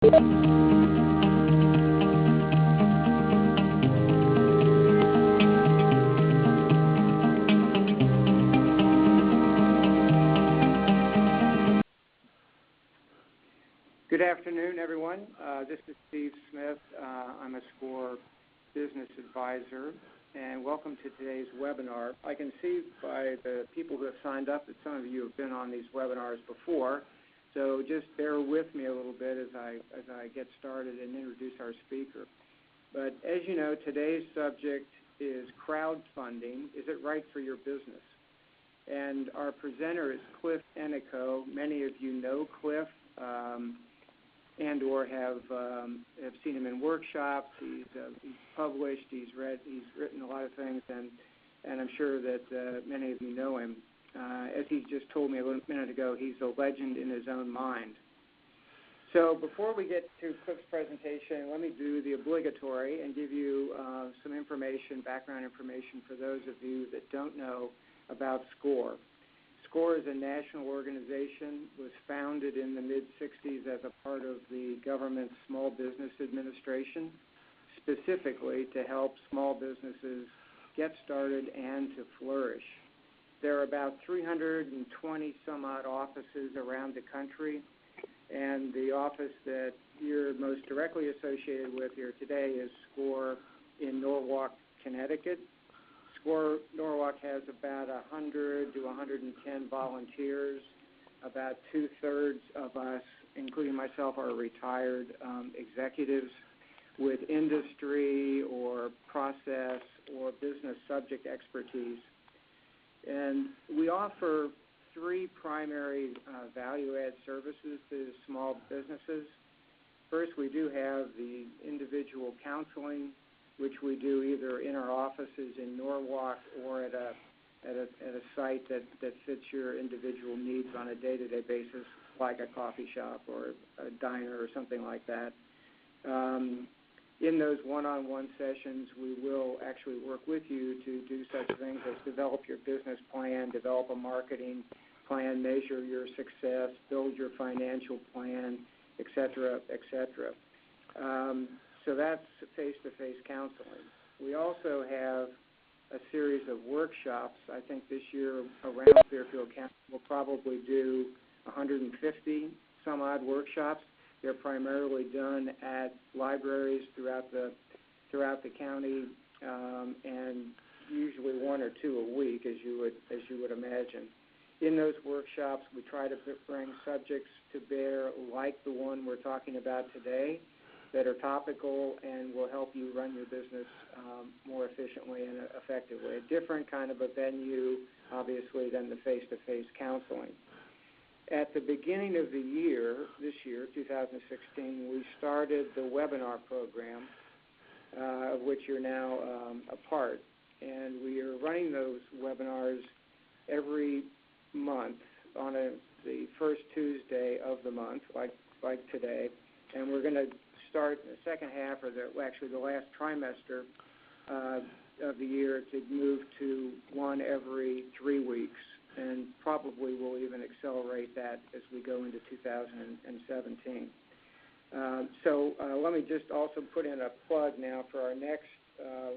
Good afternoon, everyone. This is Steve Smith. I'm a SCORE business advisor, and welcome to today's webinar. I can see by the people who have signed up that some of you have been on these webinars before, so just bear with me a little bit as I get started and introduce our speaker. But as you know, today's subject is crowdfunding. Is it right for your business? And our presenter is Cliff Ennico. Many of you know Cliff. And or have seen him in workshops. He's published, he's written a lot of things, and I'm sure that many of you know him. As he just told me a little minute ago, he's a legend in his own mind. So before we get to Cliff's presentation, let me do the obligatory and give you some information, background information for those of you that don't know about SCORE. SCORE is a national organization, was founded in the mid-'60s as a part of the government's Small Business Administration, specifically to help small businesses get started and to flourish. There are about 320 some odd offices around the country, and the office that you're most directly associated with here today is SCORE in Norwalk, Connecticut. SCORE Norwalk has about 100 to 110 volunteers. About two-thirds of us, including myself, are retired executives with industry or process or business subject expertise. And we offer three primary value-add services to small businesses. First, we do have the individual counseling, which we do either in our offices in Norwalk or at a site that fits your individual needs on a day-to-day basis, like a coffee shop or a diner or something like that. In those one-on-one sessions, we will actually work with you to do such things as develop your business plan, develop a marketing plan, measure your success, build your financial plan, et cetera, et cetera. So that's face-to-face counseling. We also have a series of workshops. I think this year around Fairfield County we'll probably do 150 some odd workshops. They're primarily done at libraries throughout the county, and usually one or two a week, as you would imagine. In those workshops, we try to bring subjects to bear like the one we're talking about today, that are topical and will help you run your business more efficiently and effectively. A different kind of a venue, obviously, than the face-to-face counseling. At the beginning of the year, this year, 2016, we started the webinar program, of which you're now a part. And we are running those webinars every month on the first Tuesday of the month, like today. And we're going to start the second half, or the last trimester of the year, to move to one every 3 weeks, and probably we'll even accelerate that as we go into 2017. So let me just also put in a plug now for our next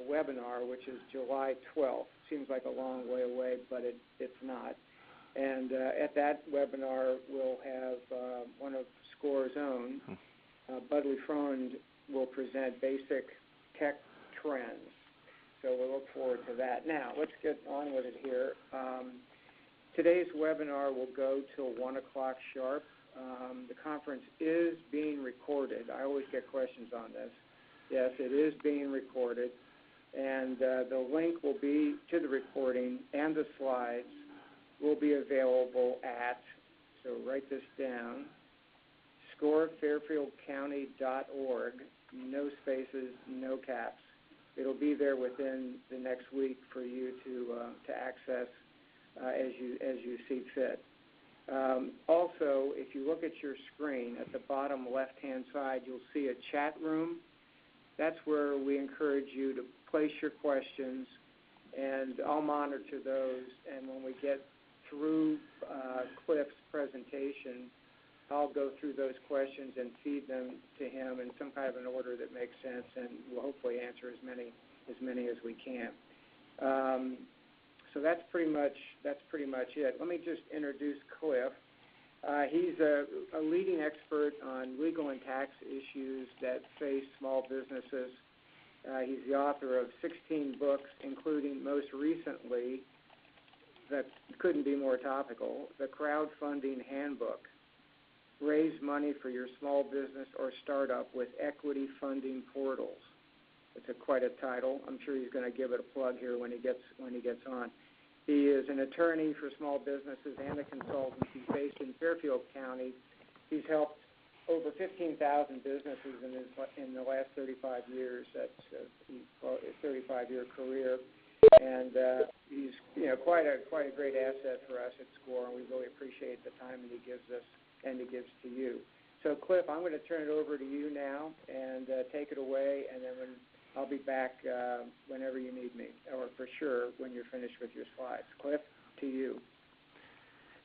webinar, which is July 12th. Seems like a long way away, but it's not. And at that webinar, we'll have one of SCORE's own, Budley Freund, will present basic tech trends. So we'll look forward to that. Now, let's get on with it here. Today's webinar will go till 1 o'clock sharp. The conference is being recorded. I always get questions on this. Yes, it is being recorded. And the link will be to the recording, and the slides will be available at, so write this down, scorefairfieldcounty.org, no spaces, no caps. It'll be there within the next week for you to access as you see fit. Also, if you look at your screen, at the bottom left-hand side, you'll see a chat room. That's where we encourage you to place your questions, and I'll monitor those. And when we get through Cliff's presentation, I'll go through those questions and feed them to him in some kind of an order that makes sense, and we'll hopefully answer as many as we can. So that's pretty much it. Let me just introduce Cliff. He's a leading expert on legal and tax issues that face small businesses. He's the author of 16 books, including most recently, that couldn't be more topical, the Crowdfunding Handbook. Raise money for your small business or startup with equity funding portals. It's quite a title. I'm sure he's going to give it a plug here when he gets on. He is an attorney for small businesses and a consultant. He's based in Fairfield County. He's helped over 15,000 businesses in the last 35 years. That's a 35-year career, and he's quite a great asset for us at SCORE, and we really appreciate the time that he gives us and he gives to you. So, Cliff, I'm going to turn it over to you now and take it away, and then I'll be back whenever you need me, or for sure when you're finished with your slides. Cliff, to you.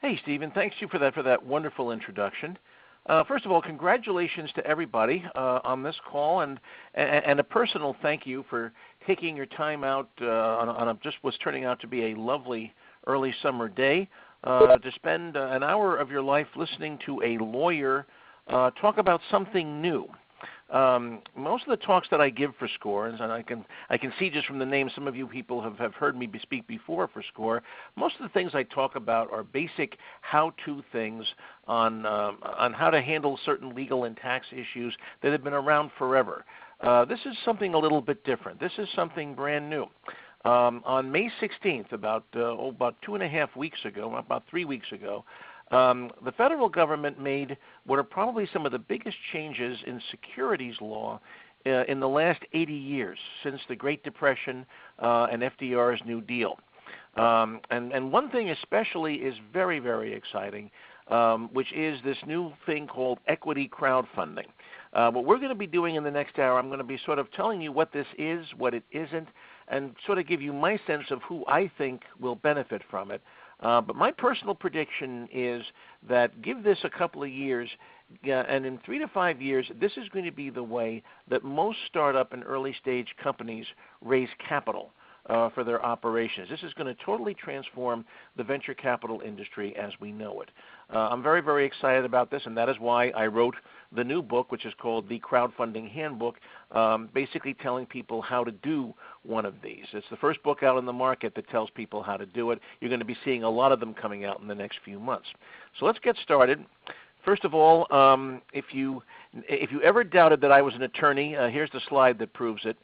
Hey, Stephen. Thanks you for that wonderful introduction. First of all, congratulations to everybody on this call, and a personal thank you for taking your time out on just was turning out to be a lovely early summer day to spend an hour of your life listening to a lawyer talk about something new. Most of the talks that I give for SCORE, and I can see just from the name some of you people have heard me speak before for SCORE, most of the things I talk about are basic how-to things on how to handle certain legal and tax issues that have been around forever. This is something a little bit different. This is something brand new. On May 16th, about 2.5 weeks ago, about 3 weeks ago, the federal government made what are probably some of the biggest changes in securities law in the last 80 years, since the Great Depression and FDR's New Deal. And one thing especially is very, very exciting, which is this new thing called equity crowdfunding. What we're going to be doing in the next hour, I'm going to be sort of telling you what this is, what it isn't, and sort of give you my sense of who I think will benefit from it. But my personal prediction is that give this a couple of years, and in 3 to 5 years, this is going to be the way that most startup and early stage companies raise capital for their operations. This is going to totally transform the venture capital industry as we know it. I'm very, very excited about this, and that is why I wrote the new book, which is called The Crowdfunding Handbook, basically telling people how to do one of these. It's the first book out in the market that tells people how to do it. You're going to be seeing a lot of them coming out in the next few months. So let's get started. First of all, if you ever doubted that I was an attorney, here's the slide that proves it.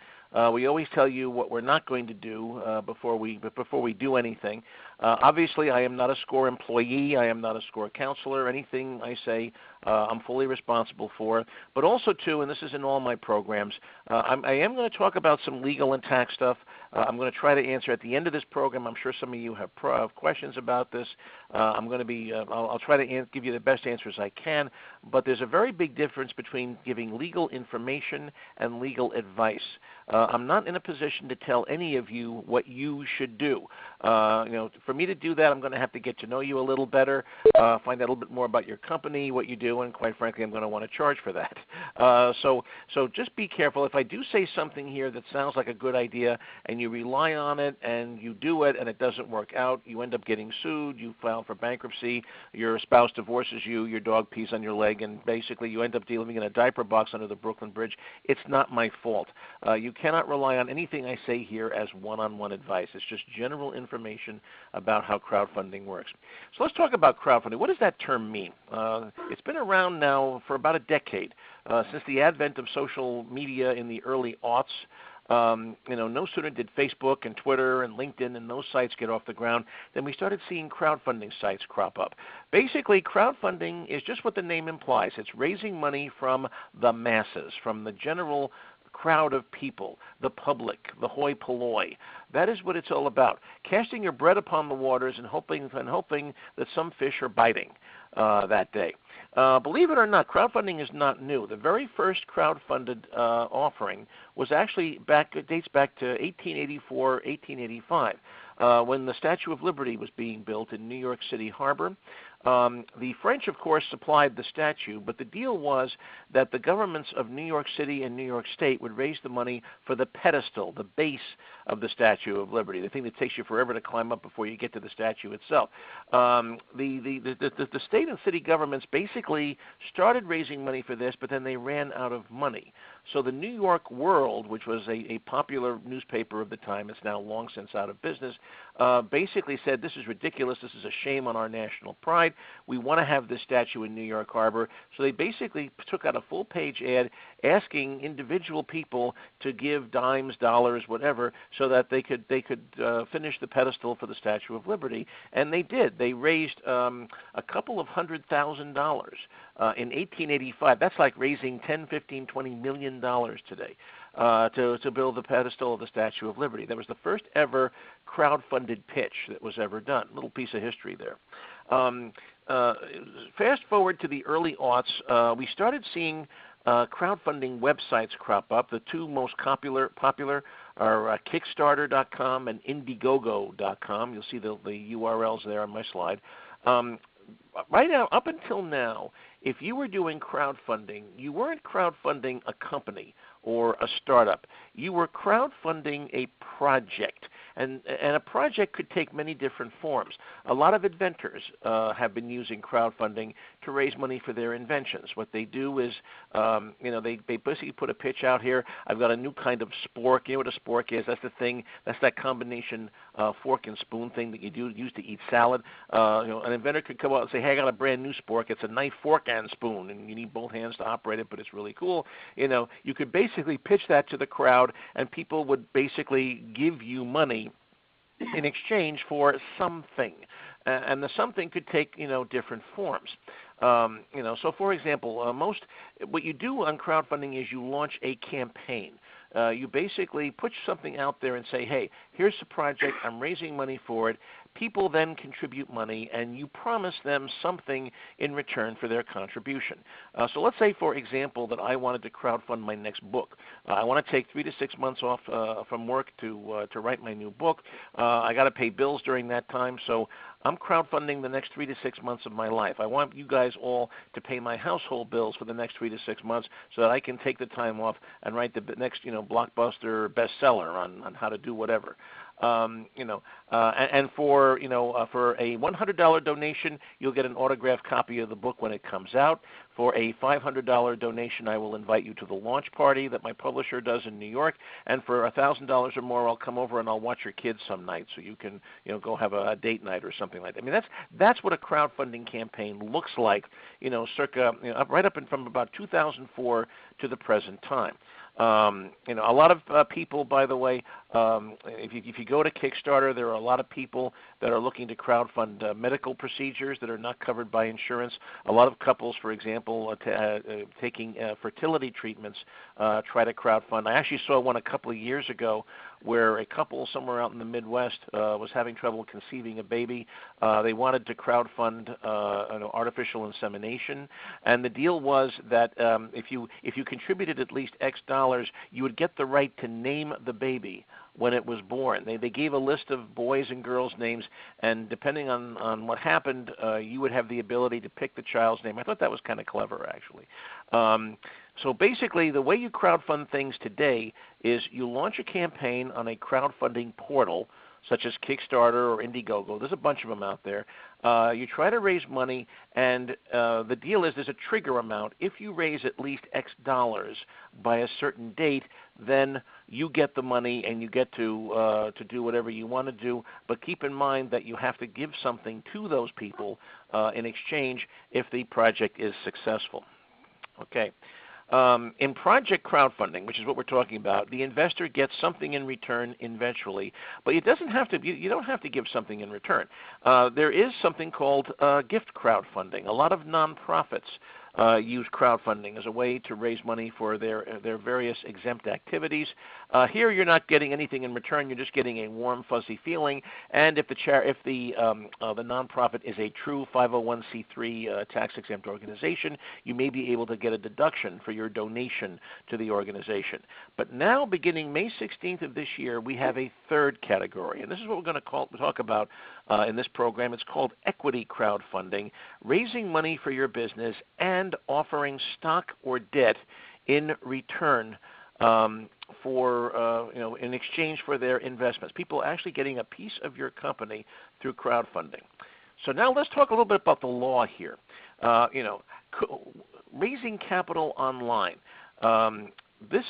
We always tell you what we're not going to do before we do anything. Obviously, I am not a SCORE employee. I am not a SCORE counselor. Anything I say, I'm fully responsible for. But also, too, and this is in all my programs, I am going to talk about some legal and tax stuff. I'm going to try to answer at the end of this program. I'm sure some of you have questions about this. I'm going to be, I'll try to give you the best answers I can. But there's a very big difference between giving legal information and legal advice. I'm not in a position to tell any of you what you should do. For me to do that, I'm going to have to get to know you a little better, find out a little bit more about your company, what you do, and quite frankly, I'm going to want to charge for that. So just be careful. If I do say something here that sounds like a good idea and you rely on it and you do it and it doesn't work out, you end up getting sued, you file for bankruptcy, your spouse divorces you, your dog pees on your leg, and basically you end up living in a diaper box under the Brooklyn Bridge. It's not my fault. You cannot rely on anything I say here as one-on-one advice. It's just general information about how crowdfunding works. So let's talk about crowdfunding. What does that term mean? It's been around now for about a decade, since the advent of social media in the early aughts. No sooner did Facebook and Twitter and LinkedIn and those sites get off the ground than we started seeing crowdfunding sites crop up. Basically, crowdfunding is just what the name implies. It's raising money from the masses, from the general crowd of people, the public, the hoi polloi. That is what it's all about. Casting your bread upon the waters and hoping that some fish are biting that day. Believe it or not, crowdfunding is not new. The very first crowdfunded offering was actually dates back to 1884, 1885. When the Statue of Liberty was being built in New York City Harbor. The French, of course, supplied the statue, but the deal was that the governments of New York City and New York State would raise the money for the pedestal, the base of the Statue of Liberty, the thing that takes you forever to climb up before you get to the statue itself. The state and city governments basically started raising money for this, but then they ran out of money. So the New York World, which was a popular newspaper of the time, it's now long since out of business, basically said, this is ridiculous, this is a shame on our national pride, we want to have this statue in New York Harbor. So they basically took out a full-page ad asking individual people to give dimes, dollars, whatever, so that they could finish the pedestal for the Statue of Liberty. And they did. They raised a couple of $100,000 in 1885. That's like raising $10, $15, $20 million today to build the pedestal of the Statue of Liberty. That was the first ever crowd-funded pitch that was ever done. Little piece of history there. Fast forward to the early aughts, we started seeing crowdfunding websites crop up. The two most popular are Kickstarter.com and Indiegogo.com. You'll see the URLs there on my slide. Right now, up until now, if you were doing crowdfunding, you weren't crowdfunding a company or a startup. You were crowdfunding a project. And a project could take many different forms. A lot of inventors have been using crowdfunding to raise money for their inventions. What they do is, they basically put a pitch out here. I've got a new kind of spork. You know what a spork is? That's the thing. That's that combination fork and spoon thing that you use to eat salad. An inventor could come out and say, hey, I got a brand new spork. It's a knife, fork, and spoon, and you need both hands to operate it, but it's really cool. You could basically pitch that to the crowd, and people would basically give you money in exchange for something, and the something could take different forms. So for example, what you do on crowdfunding is you launch a campaign. You basically put something out there and say, hey, here's the project, I'm raising money for it. People then contribute money, and you promise them something in return for their contribution. So let's say, for example, that I wanted to crowdfund my next book. I want to take 3 to 6 months off from work to write my new book. I got to pay bills during that time, so I'm crowdfunding the next 3 to 6 months of my life. I want you guys all to pay my household bills for the next 3 to 6 months so that I can take the time off and write the next blockbuster bestseller on how to do whatever. And for a $100 donation, you'll get an autographed copy of the book when it comes out. For a $500 donation, I will invite you to the launch party that my publisher does in New York. And for $1,000 or more, I'll come over and I'll watch your kids some night, so you can go have a date night or something like that. I mean, that's what a crowdfunding campaign looks like, circa right up from about 2004 to the present time. A lot of people, by the way, if you go to Kickstarter, there are a lot of people that are looking to crowdfund medical procedures that are not covered by insurance. A lot of couples, for example, taking fertility treatments try to crowdfund. I actually saw one a couple of years ago where a couple somewhere out in the Midwest was having trouble conceiving a baby. They wanted to crowdfund artificial insemination, and the deal was that if you contributed at least X dollars, you would get the right to name the baby when it was born. They gave a list of boys and girls' names, and depending on what happened, you would have the ability to pick the child's name. I thought that was kind of clever, actually. So basically, the way you crowdfund things today is you launch a campaign on a crowdfunding portal, such as Kickstarter or Indiegogo. There's a bunch of them out there. You try to raise money, and the deal is there's a trigger amount. If you raise at least X dollars by a certain date, then you get the money and you get to do whatever you want to do. But keep in mind that you have to give something to those people in exchange if the project is successful. Okay. In project crowdfunding, which is what we're talking about, the investor gets something in return eventually, but it doesn't have to. You don't have to give something in return. There is something called gift crowdfunding. A lot of nonprofits use crowdfunding as a way to raise money for their various exempt activities. Here, you're not getting anything in return; you're just getting a warm, fuzzy feeling. And if the nonprofit is a true 501c3 tax-exempt organization, you may be able to get a deduction for your donation to the organization. But now, beginning May 16th of this year, we have a third category, and this is what we're going to talk about in this program. It's called equity crowdfunding, raising money for your business and offering stock or debt in return in exchange for their investments. People actually getting a piece of your company through crowdfunding. So now let's talk a little bit about the law here. Raising capital online. This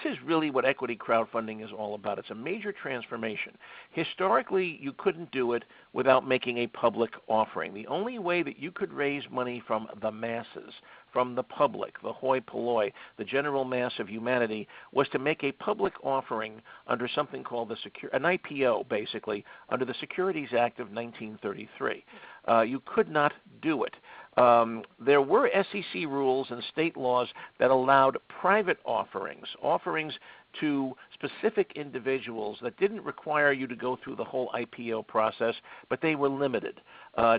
is really what equity crowdfunding is all about. It's a major transformation. Historically, you couldn't do it without making a public offering. The only way that you could raise money from the masses, from the public, the hoi polloi, the general mass of humanity, was to make a public offering under something called an IPO, basically, under the Securities Act of 1933. You could not do it. There were SEC rules and state laws that allowed private offerings to specific individuals that didn't require you to go through the whole IPO process, but they were limited.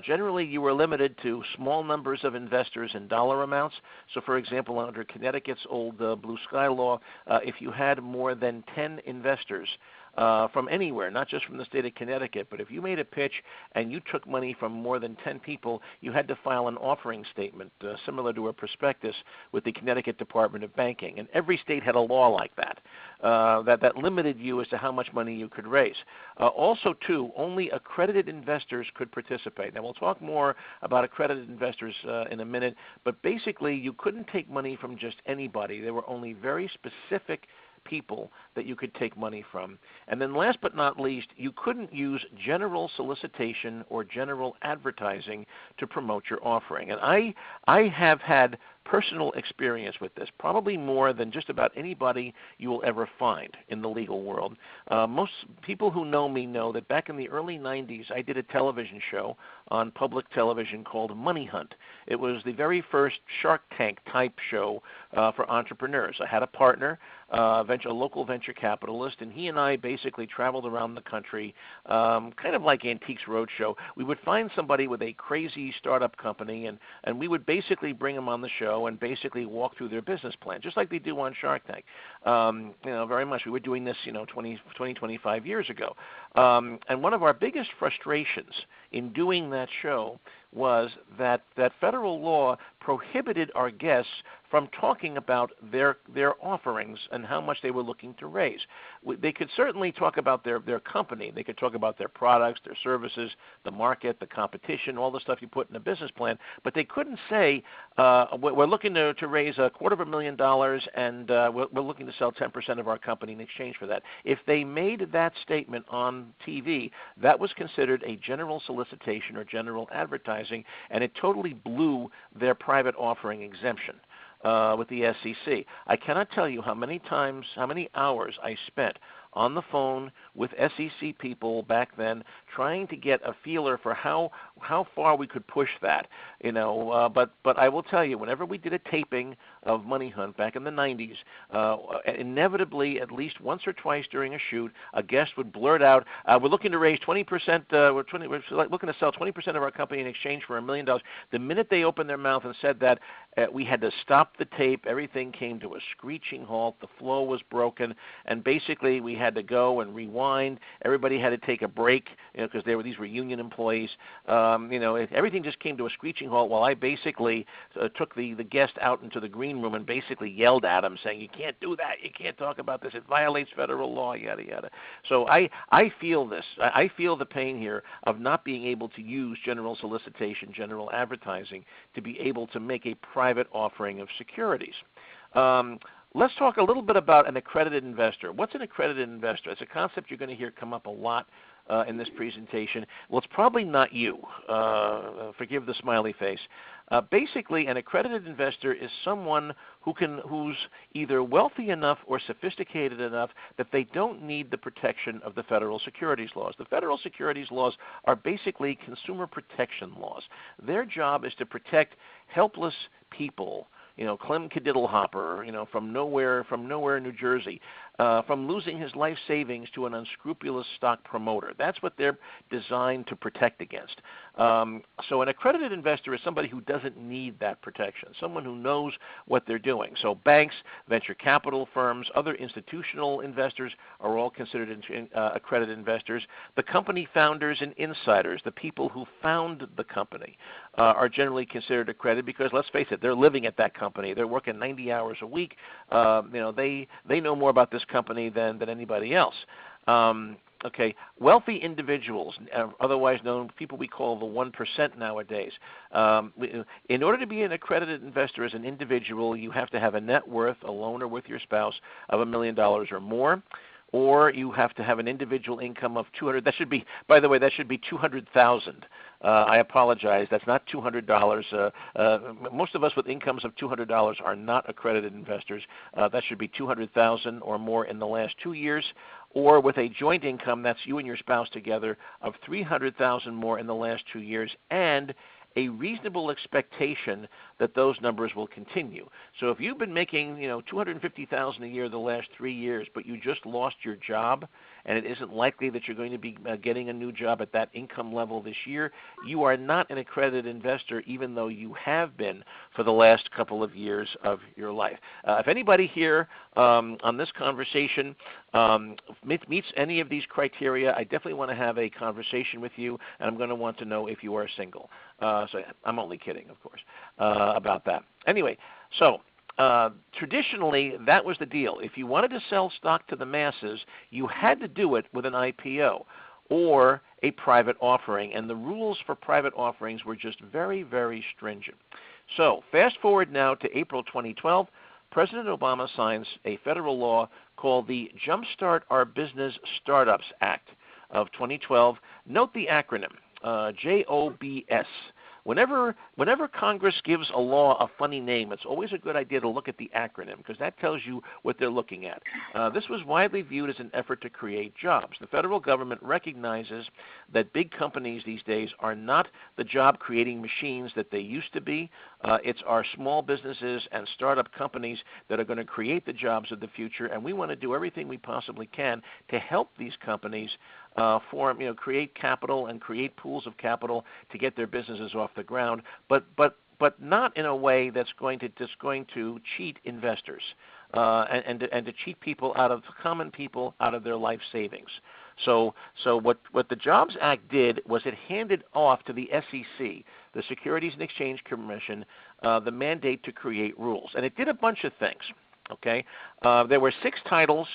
Generally, you were limited to small numbers of investors and dollar amounts. So, for example, under Connecticut's old Blue Sky Law, if you had more than 10 investors, from anywhere, not just from the state of Connecticut, but if you made a pitch and you took money from more than 10 people, you had to file an offering statement similar to a prospectus with the Connecticut Department of Banking. And every state had a law like that, that limited you as to how much money you could raise. Also, too, only accredited investors could participate. Now, we'll talk more about accredited investors in a minute, but basically you couldn't take money from just anybody. There were only very specific people that you could take money from. And then last but not least, you couldn't use general solicitation or general advertising to promote your offering. And I have had personal experience with this, probably more than just about anybody you will ever find in the legal world. Most people who know me know that back in the early 90s, I did a television show on public television called Money Hunt. It was the very first Shark Tank type show for entrepreneurs. I had a partner, a local venture capitalist, and he and I basically traveled around the country, kind of like Antiques Roadshow. We would find somebody with a crazy startup company, and we would basically bring them on the show and basically walk through their business plan, just like they do on Shark Tank. Very much. We were doing this, 25 years ago. And one of our biggest frustrations in doing that show was that federal law prohibited our guests from talking about their offerings and how much they were looking to raise. They could certainly talk about their company. They could talk about their products, their services, the market, the competition, all the stuff you put in a business plan, but they couldn't say, we're looking to raise $250,000 and we're looking to sell 10% of our company in exchange for that. If they made that statement on TV, that was considered a general solicitation or general advertising, and it totally blew their private offering exemption with the SEC. I cannot tell you how many hours I spent on the phone with SEC people back then, trying to get a feeler for how far we could push that, But I will tell you, whenever we did a taping of Money Hunt back in the 90s, inevitably, at least once or twice during a shoot, a guest would blurt out, "We're looking to raise 20%. We're looking to sell 20% of our company in exchange for $1 million." The minute they opened their mouth and said that, we had to stop the tape. Everything came to a screeching halt. The flow was broken, and basically we had to go and rewind. Everybody had to take a break, because these were union employees. Everything just came to a screeching halt while I basically took the guest out into the green room and basically yelled at him, saying, "You can't do that. You can't talk about this. It violates federal law, yada, yada." So I feel this. I feel the pain here of not being able to use general solicitation, general advertising to be able to make a private offering of securities. Let's talk a little bit about an accredited investor. What's an accredited investor? It's a concept you're going to hear come up a lot in this presentation. Well, it's probably not you. Forgive the smiley face. Basically, an accredited investor is someone who's either wealthy enough or sophisticated enough that they don't need the protection of the federal securities laws. The federal securities laws are basically consumer protection laws. Their job is to protect helpless people, Clem Kadiddlehopper, from nowhere, New Jersey, from losing his life savings to an unscrupulous stock promoter. That's what they're designed to protect against. So an accredited investor is somebody who doesn't need that protection, someone who knows what they're doing. So banks, venture capital firms, other institutional investors are all considered accredited investors. The company founders and insiders, the people who found the company, are generally considered accredited because, let's face it, they're living at that company. They're working 90 hours a week. They know more about this company than anybody else. Okay, wealthy individuals, otherwise known people we call the 1% nowadays. In order to be an accredited investor as an individual, you have to have a net worth, alone or with your spouse, of $1 million or more. Or you have to have an individual income of 200. That should be, by the way, that should be 200,000. I apologize. That's not $200. Most of us with incomes of $200 are not accredited investors. That should be 200,000 or more in the last 2 years, or with a joint income, that's you and your spouse together, of 300,000 more in the last 2 years, and a reasonable expectation that those numbers will continue. So if you've been making, $250,000 a year the last 3 years, but you just lost your job, and it isn't likely that you're going to be getting a new job at that income level this year, you are not an accredited investor, even though you have been for the last couple of years of your life. If anybody here on this conversation meets any of these criteria, I definitely want to have a conversation with you, and I'm going to want to know if you are single. So I'm only kidding, of course, about that. Anyway, so traditionally, that was the deal. If you wanted to sell stock to the masses, you had to do it with an IPO or a private offering, and the rules for private offerings were just very, very stringent. So fast forward now to April 2012, President Obama signs a federal law called the Jumpstart Our Business Startups Act of 2012. Note the acronym, JOBS. Whenever Congress gives a law a funny name, it's always a good idea to look at the acronym because that tells you what they're looking at. This was widely viewed as an effort to create jobs. The federal government recognizes that big companies these days are not the job-creating machines that they used to be. It's our small businesses and startup companies that are going to create the jobs of the future, and we want to do everything we possibly can to help these companies create capital and create pools of capital to get their businesses off the ground, but not in a way that's going to cheat investors and to cheat common people out of their life savings. So what the Jobs Act did was it handed off to the SEC, the Securities and Exchange Commission, the mandate to create rules, and it did a bunch of things. Okay, there were 6 titles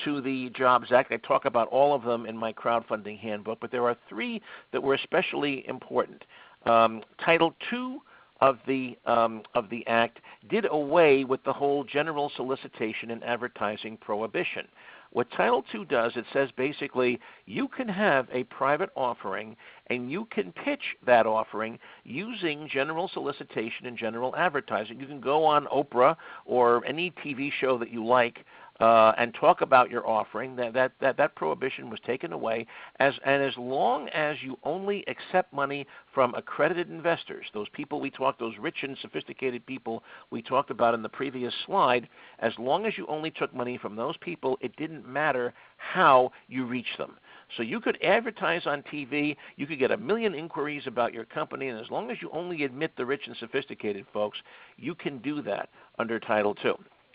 to the Jobs Act. I talk about all of them in my crowdfunding handbook, but there are 3 that were especially important. Title II of the Act did away with the whole general solicitation and advertising prohibition. What Title II does, it says basically you can have a private offering and you can pitch that offering using general solicitation and general advertising. You can go on Oprah or any TV show that you like and talk about your offering. That prohibition was taken away, and as long as you only accept money from accredited investors, those rich and sophisticated people we talked about in the previous slide, as long as you only took money from those people, it didn't matter how you reached them. So you could advertise on TV, you could get 1 million inquiries about your company, and as long as you only admit the rich and sophisticated folks, you can do that under Title II.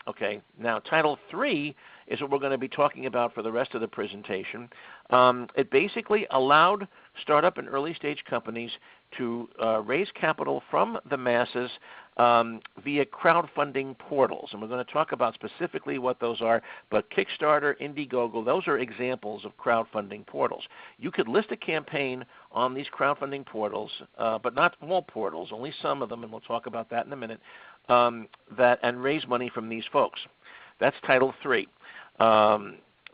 Okay, now Title III is what we're going to be talking about for the rest of the presentation. It basically allowed startup and early stage companies to raise capital from the masses via crowdfunding portals. And we're going to talk about specifically what those are, but Kickstarter, Indiegogo, those are examples of crowdfunding portals. You could list a campaign on these crowdfunding portals, but not all portals, only some of them, and we'll talk about that in a minute, and raise money from these folks. That's Title III.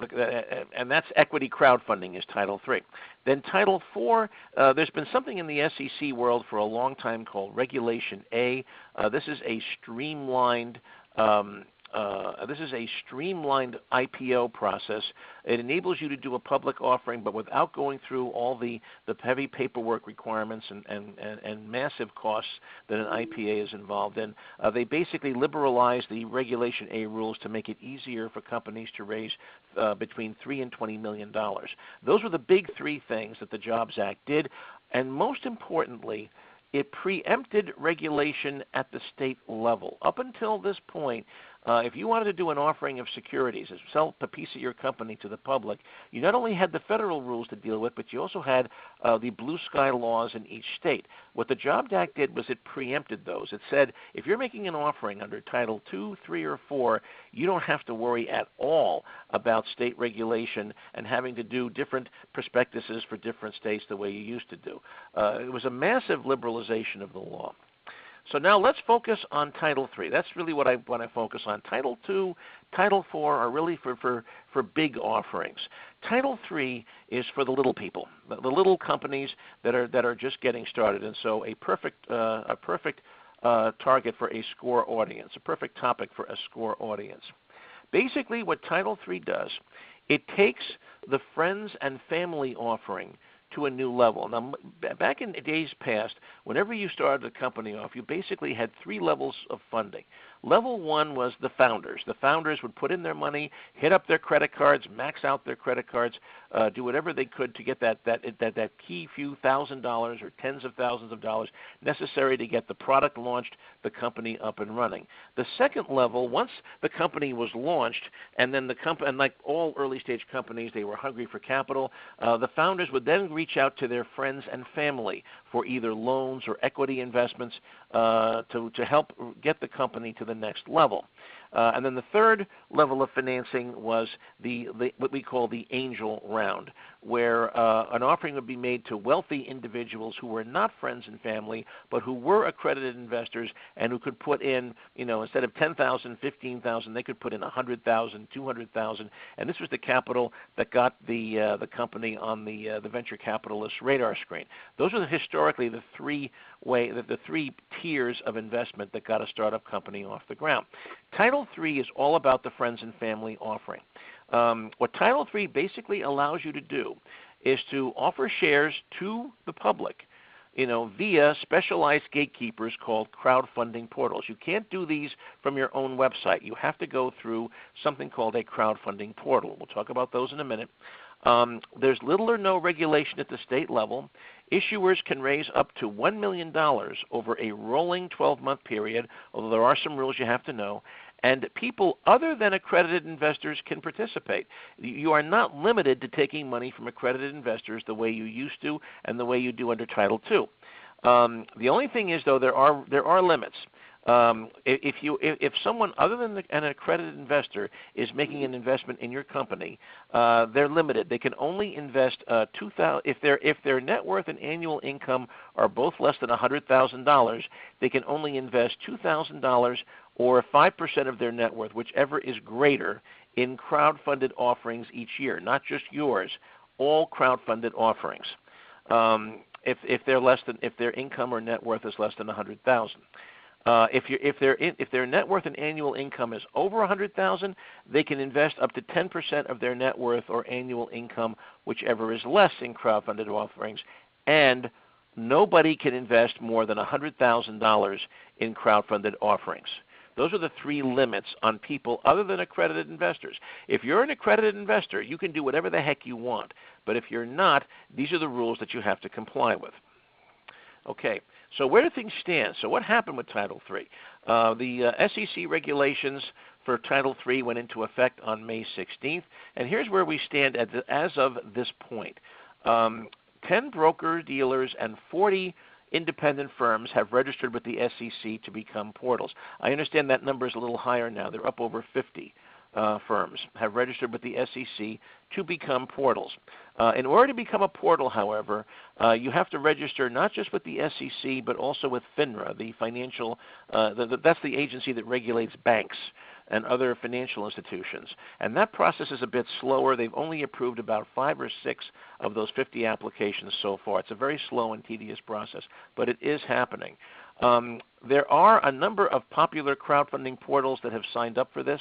and that's equity crowdfunding is Title III. Then Title IV, there's been something in the SEC world for a long time called Regulation A. This is a streamlined IPO process. It enables you to do a public offering, but without going through all the heavy paperwork requirements and massive costs that an IPA is involved in. They basically liberalize the Regulation A rules to make it easier for companies to raise between $3 and $20 million. Those were the big three things that the Jobs Act did, and most importantly, it preempted regulation at the state level. Up until this point, if you wanted to do an offering of securities, sell a piece of your company to the public, you not only had the federal rules to deal with, but you also had the blue sky laws in each state. What the Jobs Act did was it preempted those. It said if you're making an offering under Title II, III, or IV, you don't have to worry at all about state regulation and having to do different prospectuses for different states the way you used to do. It was a massive liberalization of the law. So now let's focus on Title III. That's really what I want to focus on. Title II, Title IV are really for big offerings. Title III is for the little people, the little companies that are just getting started, and so a perfect target for a SCORE audience, a perfect topic for a SCORE audience. Basically, what Title III does, it takes the friends and family offering to a new level. Now, back in days past, whenever you started a company off, you basically had three levels of funding. Level one was the founders. The founders would put in their money, hit up their credit cards, max out their credit cards, do whatever they could to get that key few $1,000s or tens of thousands of dollars necessary to get the product launched, the company up and running. The second level, once the company was launched, and then and like all early stage companies, they were hungry for capital, the founders would then reach out to their friends and family for either loans or equity investments to help get the company to the next level. And then the third level of financing was what we call the angel round, where an offering would be made to wealthy individuals who were not friends and family, but who were accredited investors and who could put in, instead of $10,000, $15,000, they could put in $100,000, $200,000, and this was the capital that got the company on the venture capitalist radar screen. Those are historically the three tiers of investment that got a startup company off the ground. Title III is all about the friends and family offering. What Title III basically allows you to do is to offer shares to the public, via specialized gatekeepers called crowdfunding portals. You can't do these from your own website. You have to go through something called a crowdfunding portal. We'll talk about those in a minute. There's little or no regulation at the state level. Issuers can raise up to $1 million over a rolling 12-month period, although there are some rules you have to know, and people other than accredited investors can participate. You are not limited to taking money from accredited investors the way you used to and the way you do under Title II. The only thing is, though, there are limits. If someone other than an accredited investor is making an investment in your company, they're limited. They can only invest if their net worth and annual income are both less than $100,000. They can only invest $2,000 or 5% of their net worth, whichever is greater, in crowdfunded offerings each year, not just yours. All crowdfunded offerings. If their income or net worth is less than $100,000. If their net worth and annual income is over $100,000, they can invest up to 10% of their net worth or annual income, whichever is less, in crowdfunded offerings, and nobody can invest more than $100,000 in crowdfunded offerings. Those are the three limits on people other than accredited investors. If you're an accredited investor, you can do whatever the heck you want. But if you're not, these are the rules that you have to comply with. Okay, so where do things stand? So what happened with Title III? The SEC regulations for Title III went into effect on May 16th, and here's where we stand as of this point. 10 broker-dealers and 40 independent firms have registered with the SEC to become portals. I understand that number is a little higher now. They're up over 50 firms have registered with the SEC to become portals. In order to become a portal, however, you have to register not just with the SEC but also with FINRA, the financial. That's the agency that regulates banks. and other financial institutions. And that process is a bit slower. They've only approved about 5 or 6 of those 50 applications so far. It's a very slow and tedious process, but it is happening. There are a number of popular crowdfunding portals that have signed up for this.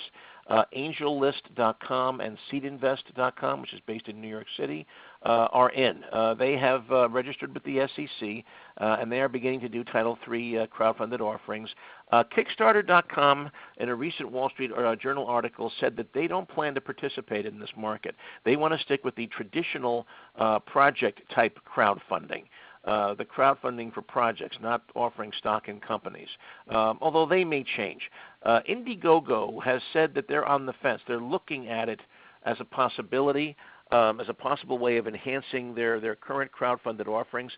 AngelList.com and SeedInvest.com, which is based in New York City, are in. They have registered with the SEC, and they are beginning to do Title III crowdfunded offerings. Kickstarter.com, in a recent Wall Street Journal article, said that they don't plan to participate in this market. They want to stick with the traditional project-type crowdfunding. The crowdfunding for projects, not offering stock in companies, although they may change. Indiegogo has said that they're on the fence. They're looking at it as a possibility, as a possible way of enhancing their current crowdfunded offerings.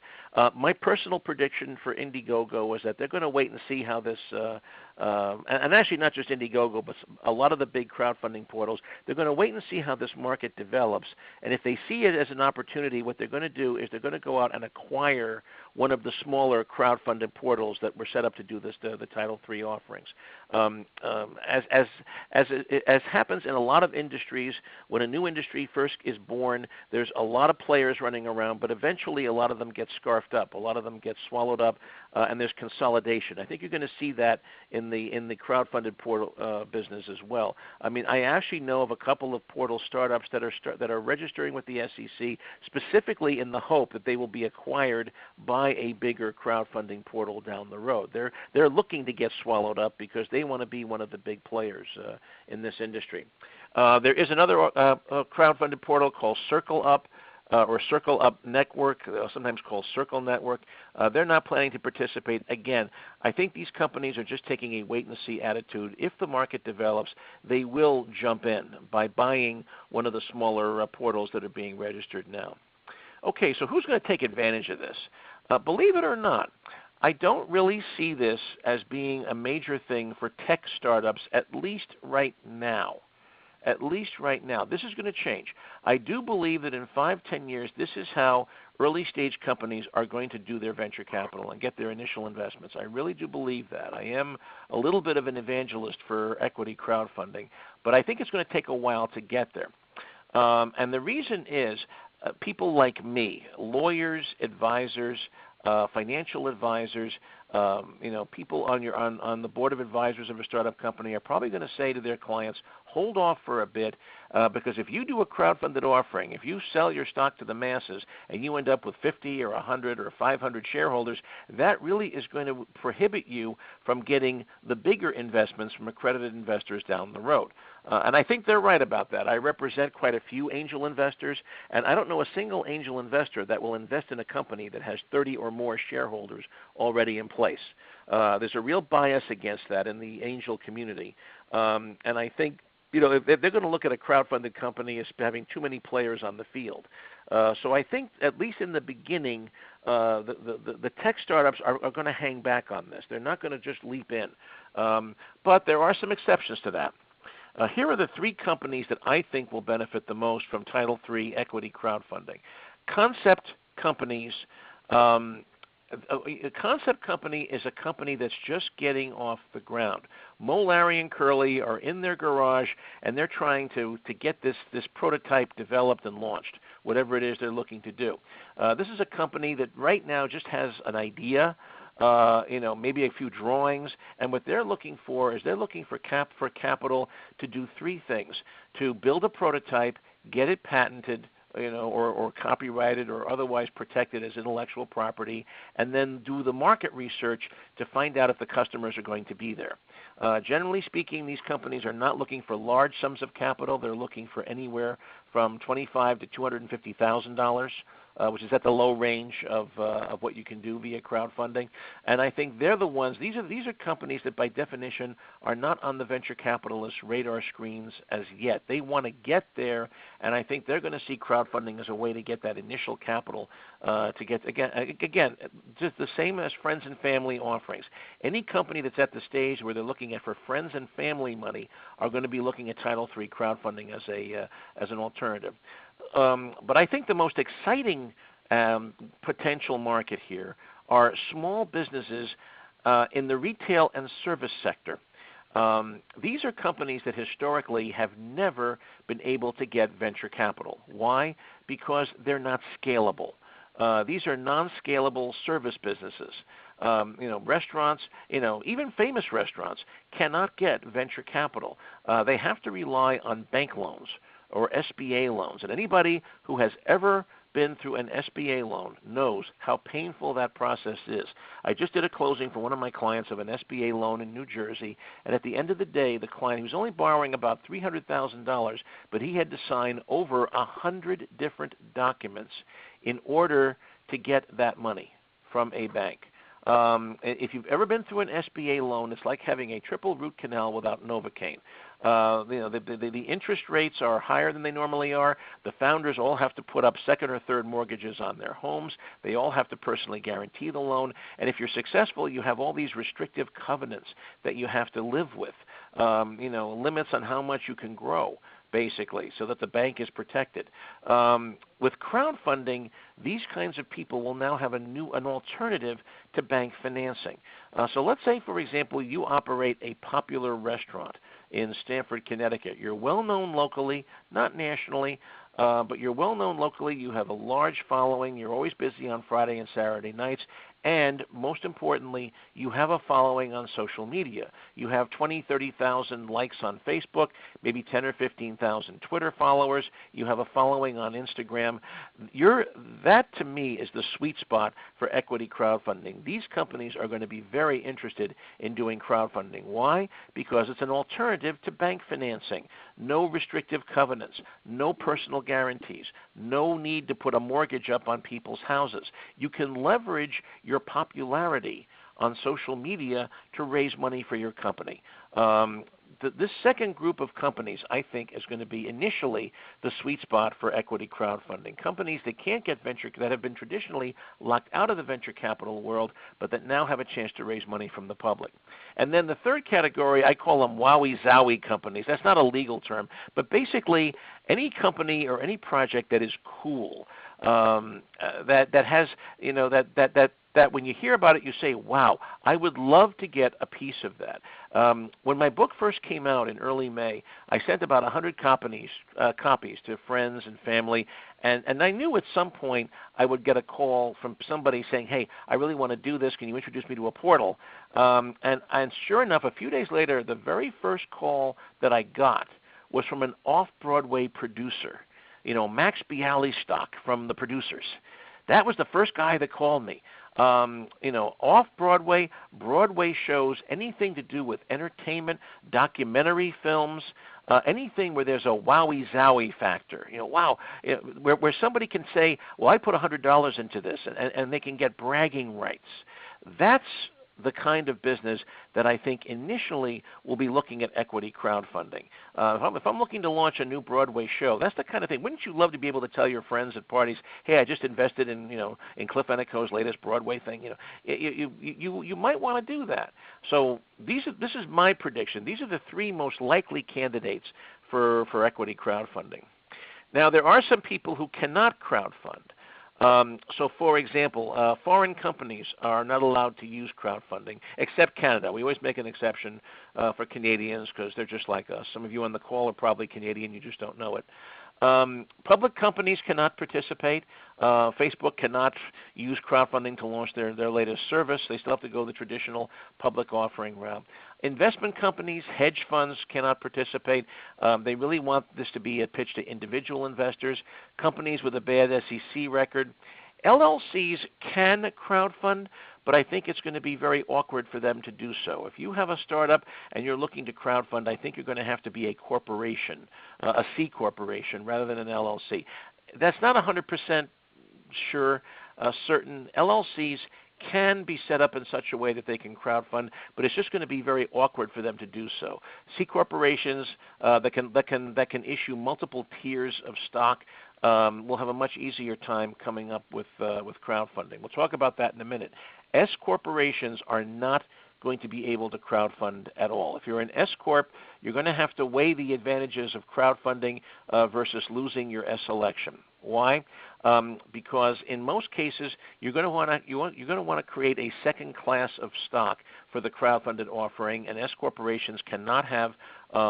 My personal prediction for Indiegogo is that they're going to wait and see how this, and actually not just Indiegogo, but a lot of the big crowdfunding portals, they're going to wait and see how this market develops. And if they see it as an opportunity, what they're going to do is they're going to go out and acquire one of the smaller crowdfunded portals that were set up to do this, the Title III offerings. As happens in a lot of industries, when a new industry first is born, there's a lot of players running around, but eventually a lot of them get scarfed up, a lot of them get swallowed up, and there's consolidation. I think you're going to see that in the crowdfunded portal business as well. I mean, I actually know of a couple of portal startups that are registering with the SEC specifically in the hope that they will be acquired by a bigger crowdfunding portal down the road. They're looking to get swallowed up because they want to be one of the big players in this industry. There is another crowdfunded portal called Circle Up, or Circle Up Network, sometimes called Circle Network. They're not planning to participate. Again, I think these companies are just taking a wait-and-see attitude. If the market develops, they will jump in by buying one of the smaller portals that are being registered now. Okay, so who's going to take advantage of this? Believe it or not, I don't really see this as being a major thing for tech startups, at least right now. At least right now. This is going to change. I do believe that in 5-10 years, this is how early-stage companies are going to do their venture capital and get their initial investments. I really do believe that. I am a little bit of an evangelist for equity crowdfunding, but I think it's going to take a while to get there. And the reason is people like me, lawyers, advisors, financial advisors, people on the board of advisors of a startup company are probably going to say to their clients, hold off for a bit, because if you do a crowdfunded offering, if you sell your stock to the masses and you end up with 50 or 100 or 500 shareholders, that really is going to prohibit you from getting the bigger investments from accredited investors down the road. And I think they're right about that. I represent quite a few angel investors, and I don't know a single angel investor that will invest in a company that has 30 or more shareholders already in place. There's a real bias against that in the angel community. And I think if they're going to look at a crowdfunded company as having too many players on the field. So I think at least in the beginning, the tech startups are going to hang back on this. They're not going to just leap in. But there are some exceptions to that. Here are the 3 companies that I think will benefit the most from Title III equity crowdfunding. Concept companies. A concept company is a company that's just getting off the ground. Mo, Larry, and Curly are in their garage, and they're trying to get this prototype developed and launched, whatever it is they're looking to do. This is a company that right now just has an idea, maybe a few drawings, and what they're looking for is they're looking for capital to do 3 things: to build a prototype, get it patented, or copyrighted or otherwise protected as intellectual property, and then do the market research to find out if the customers are going to be there. Generally speaking, these companies are not looking for large sums of capital. They're looking for anywhere from $25,000 to $250,000. Which is at the low range of what you can do via crowdfunding. And I think they're the ones, these are companies that by definition are not on the venture capitalist radar screens as yet. They want to get there, and I think they're going to see crowdfunding as a way to get that initial capital to get, again, just the same as friends and family offerings. Any company that's at the stage where they're looking at for friends and family money are going to be looking at Title III crowdfunding as an alternative. But I think the most exciting potential market here are small businesses in the retail and service sector. These are companies that historically have never been able to get venture capital. Why? Because they're not scalable. These are non-scalable service businesses. Restaurants, even famous restaurants cannot get venture capital. They have to rely on bank loans or SBA loans. And anybody who has ever been through an SBA loan knows how painful that process is. I just did a closing for one of my clients of an SBA loan in New Jersey, and at the end of the day, the client, he was only borrowing about $300,000, but he had to sign over 100 different documents in order to get that money from a bank. If you've ever been through an SBA loan, it's like having a triple root canal without Novocaine. The interest rates are higher than they normally are. The founders all have to put up second or third mortgages on their homes. They all have to personally guarantee the loan. And if you're successful, you have all these restrictive covenants that you have to live with, limits on how much you can grow, basically, so that the bank is protected. With crowdfunding, these kinds of people will now have an alternative to bank financing. So let's say, for example, you operate a popular restaurant in Stamford, Connecticut. You're well known locally, not nationally, but you're well known locally. You have a large following. You're always busy on Friday and Saturday nights. And most importantly, you have a following on social media. You have 20, 30,000 likes on Facebook, maybe 10 or 15,000 Twitter followers. You have a following on Instagram. That, to me, is the sweet spot for equity crowdfunding. These companies are going to be very interested in doing crowdfunding. Why? Because it's an alternative to bank financing. No restrictive covenants, no personal guarantees, no need to put a mortgage up on people's houses. You can leverage your popularity on social media to raise money for your company. This second group of companies, I think, is going to be initially the sweet spot for equity crowdfunding. Companies that can't get venture, that have been traditionally locked out of the venture capital world, but that now have a chance to raise money from the public. And then the third category, I call them wowie-zowie companies. That's not a legal term, but basically any company or any project that is cool, that has, that when you hear about it, you say, wow, I would love to get a piece of that. When my book first came out in early May, I sent about 100 copies to friends and family, and I knew at some point I would get a call from somebody saying, hey, I really want to do this. Can you introduce me to a portal? And sure enough, a few days later, the very first call that I got was from an off-Broadway producer, Max Bialystock from The Producers. That was the first guy that called me. Off-Broadway, Broadway shows, anything to do with entertainment, documentary films, anything where there's a wowie-zowie factor. Where somebody can say, well, I put $100 into this, and they can get bragging rights. That's the kind of business that I think initially will be looking at equity crowdfunding. If I'm looking to launch a new Broadway show, that's the kind of thing. Wouldn't you love to be able to tell your friends at parties, hey, I just invested in Cliff Ennico's latest Broadway thing? You might want to do that. So this is my prediction. These are the three most likely candidates for equity crowdfunding. Now, there are some people who cannot crowdfund. So, for example, foreign companies are not allowed to use crowdfunding, except Canada. We always make an exception for Canadians because they're just like us. Some of you on the call are probably Canadian. You just don't know it. Public companies cannot participate. Facebook cannot use crowdfunding to launch their latest service. They still have to go the traditional public offering route. Investment companies, hedge funds cannot participate. They really want this to be a pitch to individual investors. Companies with a bad SEC record. LLCs can crowdfund, but I think it's going to be very awkward for them to do so. If you have a startup and you're looking to crowdfund, I think you're going to have to be a corporation, a C corporation, rather than an LLC. That's not 100% sure, certain. LLCs can be set up in such a way that they can crowdfund, but it's just going to be very awkward for them to do so. C corporations that can issue multiple tiers of stock will have a much easier time coming up with crowdfunding. We'll talk about that in a minute. S corporations are not going to be able to crowdfund at all. If you're an S Corp, you're going to have to weigh the advantages of crowdfunding versus losing your S election. Why? Because in most cases, you're going to want to create a second class of stock for the crowdfunded offering, and S corporations cannot have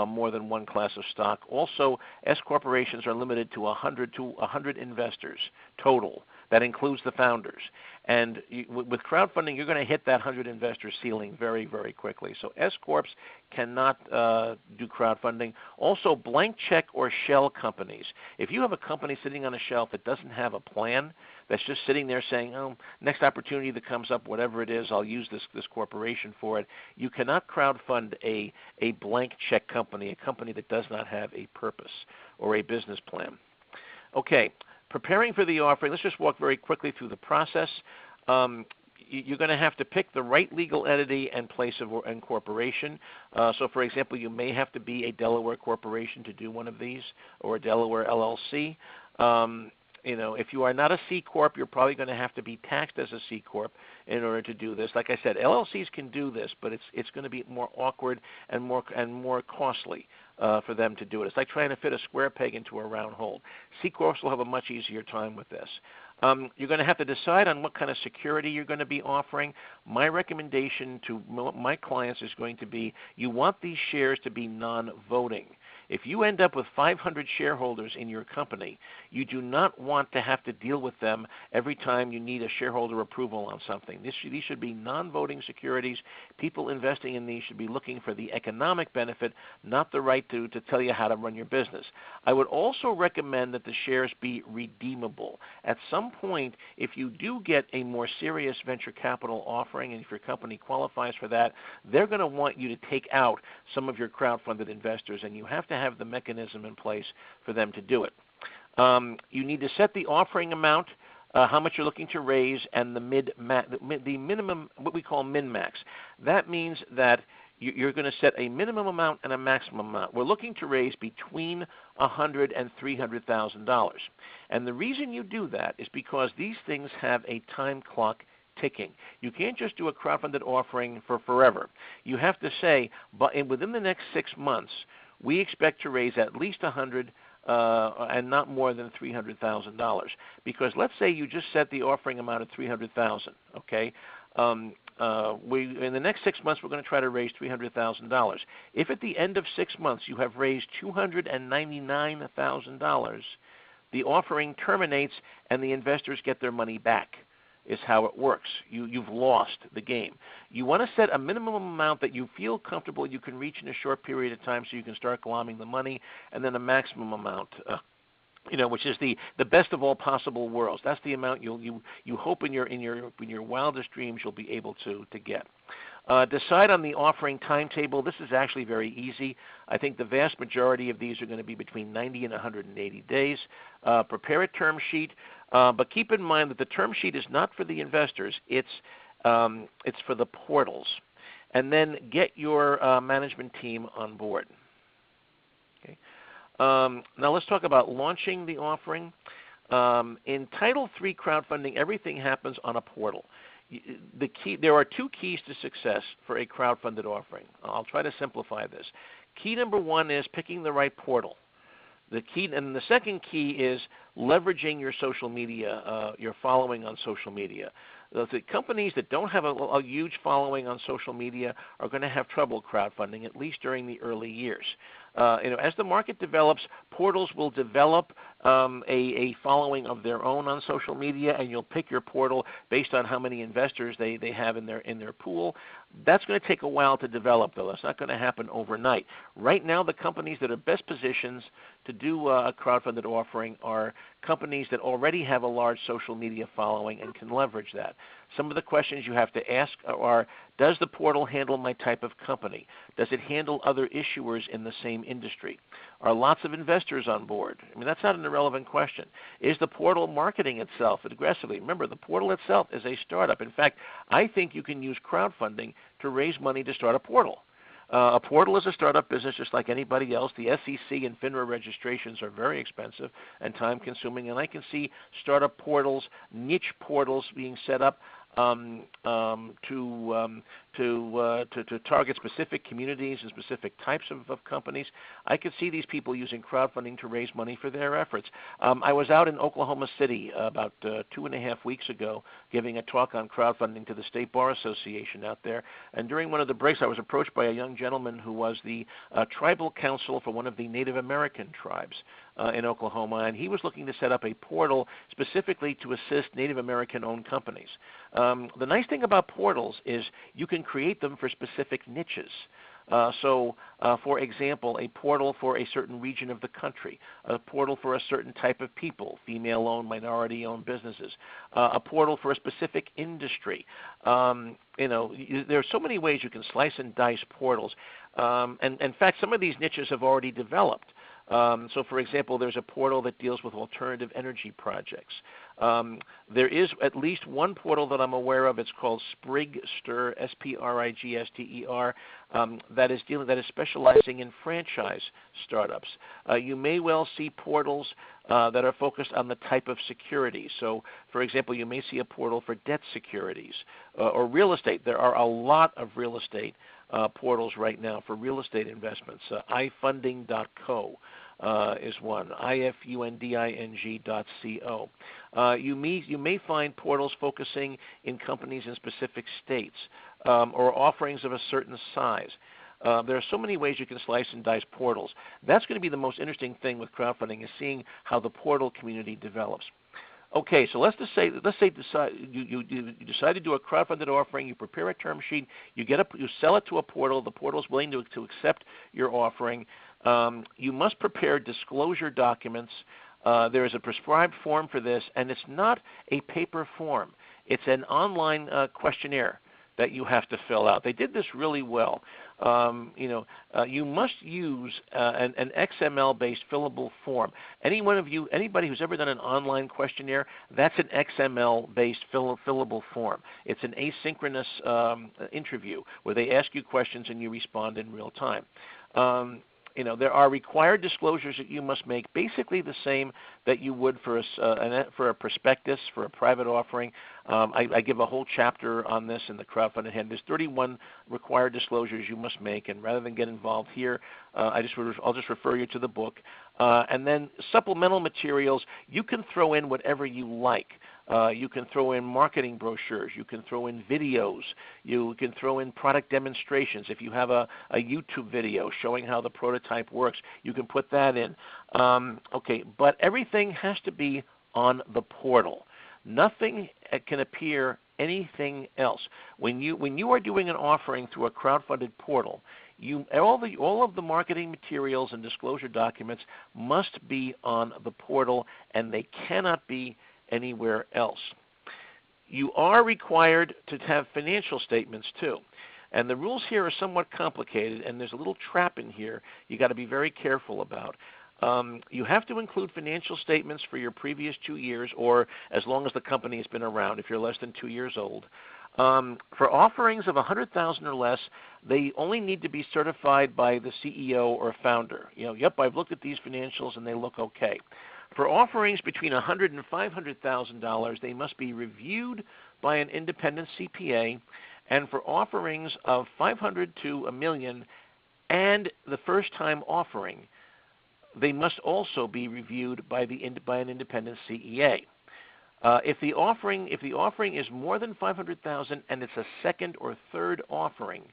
more than one class of stock. Also, S corporations are limited to 100 investors total. That includes the founders. And with crowdfunding, you're going to hit that 100 investor ceiling very, very quickly. So S corps cannot do crowdfunding. Also, blank check or shell companies. If you have a company sitting on a shelf that doesn't have a plan, that's just sitting there saying, oh, next opportunity that comes up, whatever it is, I'll use this corporation for it, you cannot crowdfund a blank check company, a company that does not have a purpose or a business plan. Okay. Preparing for the offering, let's just walk very quickly through the process. You're going to have to pick the right legal entity and place of incorporation. So, for example, you may have to be a Delaware corporation to do one of these, or a Delaware LLC. If you are not a C Corp, you're probably going to have to be taxed as a C Corp in order to do this. Like I said, LLCs can do this, but it's going to be more awkward and more costly for them to do it. It's like trying to fit a square peg into a round hole. C Corps will have a much easier time with this. You're going to have to decide on what kind of security you're going to be offering. My recommendation to my clients is going to be you want these shares to be non-voting. If you end up with 500 shareholders in your company, you do not want to have to deal with them every time you need a shareholder approval on something. These should be non-voting securities. People investing in these should be looking for the economic benefit, not the right to tell you how to run your business. I would also recommend that the shares be redeemable. At some point, if you do get a more serious venture capital offering, and if your company qualifies for that, they're going to want you to take out some of your crowdfunded investors, and you have to have the mechanism in place for them to do it. You need to set the offering amount, how much you're looking to raise, and the minimum, what we call min-max. That means that you're going to set a minimum amount and a maximum amount. We're looking to raise between $100,000 and $300,000. And the reason you do that is because these things have a time clock ticking. You can't just do a crowdfunded offering for forever. You have to say, but within the next 6 months, we expect to raise at least $100,000 and not more than $300,000. Because let's say you just set the offering amount at $300,000. Okay, in the next 6 months we're going to try to raise $300,000. If at the end of 6 months you have raised $299,000, the offering terminates and the investors get their money back. Is how it works. You've lost the game. You want to set a minimum amount that you feel comfortable you can reach in a short period of time so you can start glomming the money, and then a maximum amount, which is the best of all possible worlds. That's the amount you hope in your wildest dreams you'll be able to get. Decide on the offering timetable. This is actually very easy. I think the vast majority of these are going to be between 90 and 180 days. Prepare a term sheet, but keep in mind that the term sheet is not for the investors. It's for the portals. And then get your management team on board. Okay. Now let's talk about launching the offering. In Title III crowdfunding, everything happens on a portal. There are 2 keys to success for a crowdfunded offering. I'll try to simplify this. Key number 1 is picking the right portal. The second key is leveraging your social media, your following on social media. The companies that don't have a huge following on social media are going to have trouble crowdfunding, at least during the early years. As the market develops, portals will develop a following of their own on social media, and you'll pick your portal based on how many investors they have in their pool. That's going to take a while to develop, though. That's not going to happen overnight. Right now, the companies that are best positioned to do a crowdfunded offering are companies that already have a large social media following and can leverage that. Some of the questions you have to ask are, does the portal handle my type of company? Does it handle other issuers in the same industry? Are lots of investors on board? I mean, that's not an irrelevant question. Is the portal marketing itself aggressively? Remember, the portal itself is a startup. In fact, I think you can use crowdfunding to raise money to start a portal. A portal is a startup business just like anybody else. The SEC and FINRA registrations are very expensive and time-consuming, and I can see startup portals, niche portals being set up. to target specific communities and specific types of companies. I could see these people using crowdfunding to raise money for their efforts. I was out in Oklahoma City about 2.5 weeks ago giving a talk on crowdfunding to the State Bar Association out there, and during one of the breaks I was approached by a young gentleman who was the tribal council for one of the Native American tribes in Oklahoma, and he was looking to set up a portal specifically to assist Native American-owned companies. The nice thing about portals is you can create them for specific niches. For example, a portal for a certain region of the country, a portal for a certain type of people, female-owned, minority-owned businesses, a portal for a specific industry. There are so many ways you can slice and dice portals. And in fact, some of these niches have already developed. So, for example, there's a portal that deals with alternative energy projects. There is at least one portal that I'm aware of. It's called Sprigster, S-P-R-I-G-S-T-E-R, that is specializing in franchise startups. You may well see portals that are focused on the type of security. So, for example, you may see a portal for debt securities or real estate. There are a lot of real estate portals right now for real estate investments. ifunding.co is one, ifunding.co. You may find portals focusing in companies in specific states or offerings of a certain size. There are so many ways you can slice and dice portals. That's going to be the most interesting thing with crowdfunding, is seeing how the portal community develops. Okay, so let's say you decide to do a crowdfunded offering. You prepare a term sheet. You sell it to a portal. The portal is willing to accept your offering. You must prepare disclosure documents. There is a prescribed form for this, and it's not a paper form. It's an online questionnaire that you have to fill out. They did this really well. You must use an XML-based fillable form. Anybody who's ever done an online questionnaire, that's an XML-based fillable form. It's an asynchronous interview where they ask you questions and you respond in real time. There are required disclosures that you must make, basically the same that you would for a prospectus, for a private offering. I give a whole chapter on this in the crowdfunding hand. There's 31 required disclosures you must make, and rather than get involved here, I'll just refer you to the book. And then supplemental materials, you can throw in whatever you like. You can throw in marketing brochures. You can throw in videos. You can throw in product demonstrations. If you have a YouTube video showing how the prototype works, you can put that in. But everything has to be on the portal. Nothing can appear anything else. When you are doing an offering through a crowdfunded portal, all of the marketing materials and disclosure documents must be on the portal, and they cannot be anywhere else. You are required to have financial statements too. And the rules here are somewhat complicated, and there's a little trap in here you got to be very careful about. You have to include financial statements for your previous 2 years, or as long as the company has been around, if you're less than 2 years old. For offerings of $100,000 or less, they only need to be certified by the CEO or founder. Yep, I've looked at these financials and they look okay. For offerings between $100,000 and $500,000, they must be reviewed by an independent CPA. And for offerings of $500,000 to $1 million and the first-time offering, they must also be reviewed by an independent CEA. If the offering is more than $500,000 and it's a second or third offering,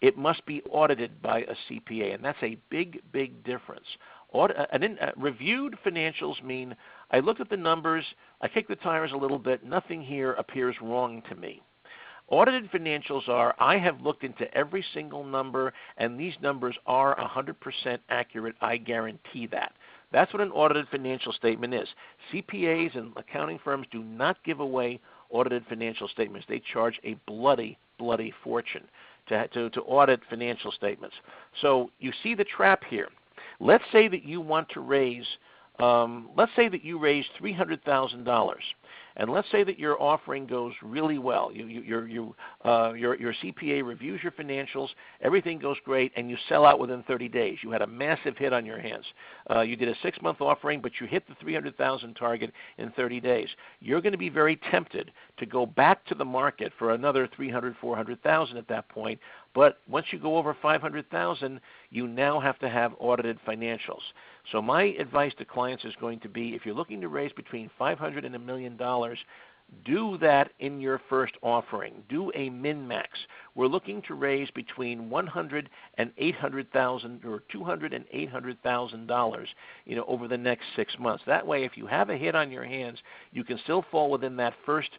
it must be audited by a CPA, and that's a big, big difference. Reviewed financials mean I looked at the numbers, I kicked the tires a little bit, nothing here appears wrong to me. Audited financials are, I have looked into every single number, and these numbers are 100% accurate. I guarantee that. That's what an audited financial statement is. CPAs and accounting firms do not give away audited financial statements. They charge a bloody, bloody fortune to audit financial statements. So you see the trap here. Let's say that you want to raise, let's say that you raise $300,000, And let's say that your offering goes really well. Your CPA reviews your financials, everything goes great, and you sell out within 30 days. You had a massive hit on your hands. You did a 6-month offering, but you hit the 300,000 target in 30 days. You're going to be very tempted to go back to the market for another 300, 400,000 at that point. But once you go over 500,000, you now have to have audited financials. So my advice to clients is going to be, if you're looking to raise between $500 and $1 million, do that in your first offering. Do a min-max. We're looking to raise between $100 and $800,000 or $200 and $800,000, over the next 6 months. That way, if you have a hit on your hands, you can still fall within that first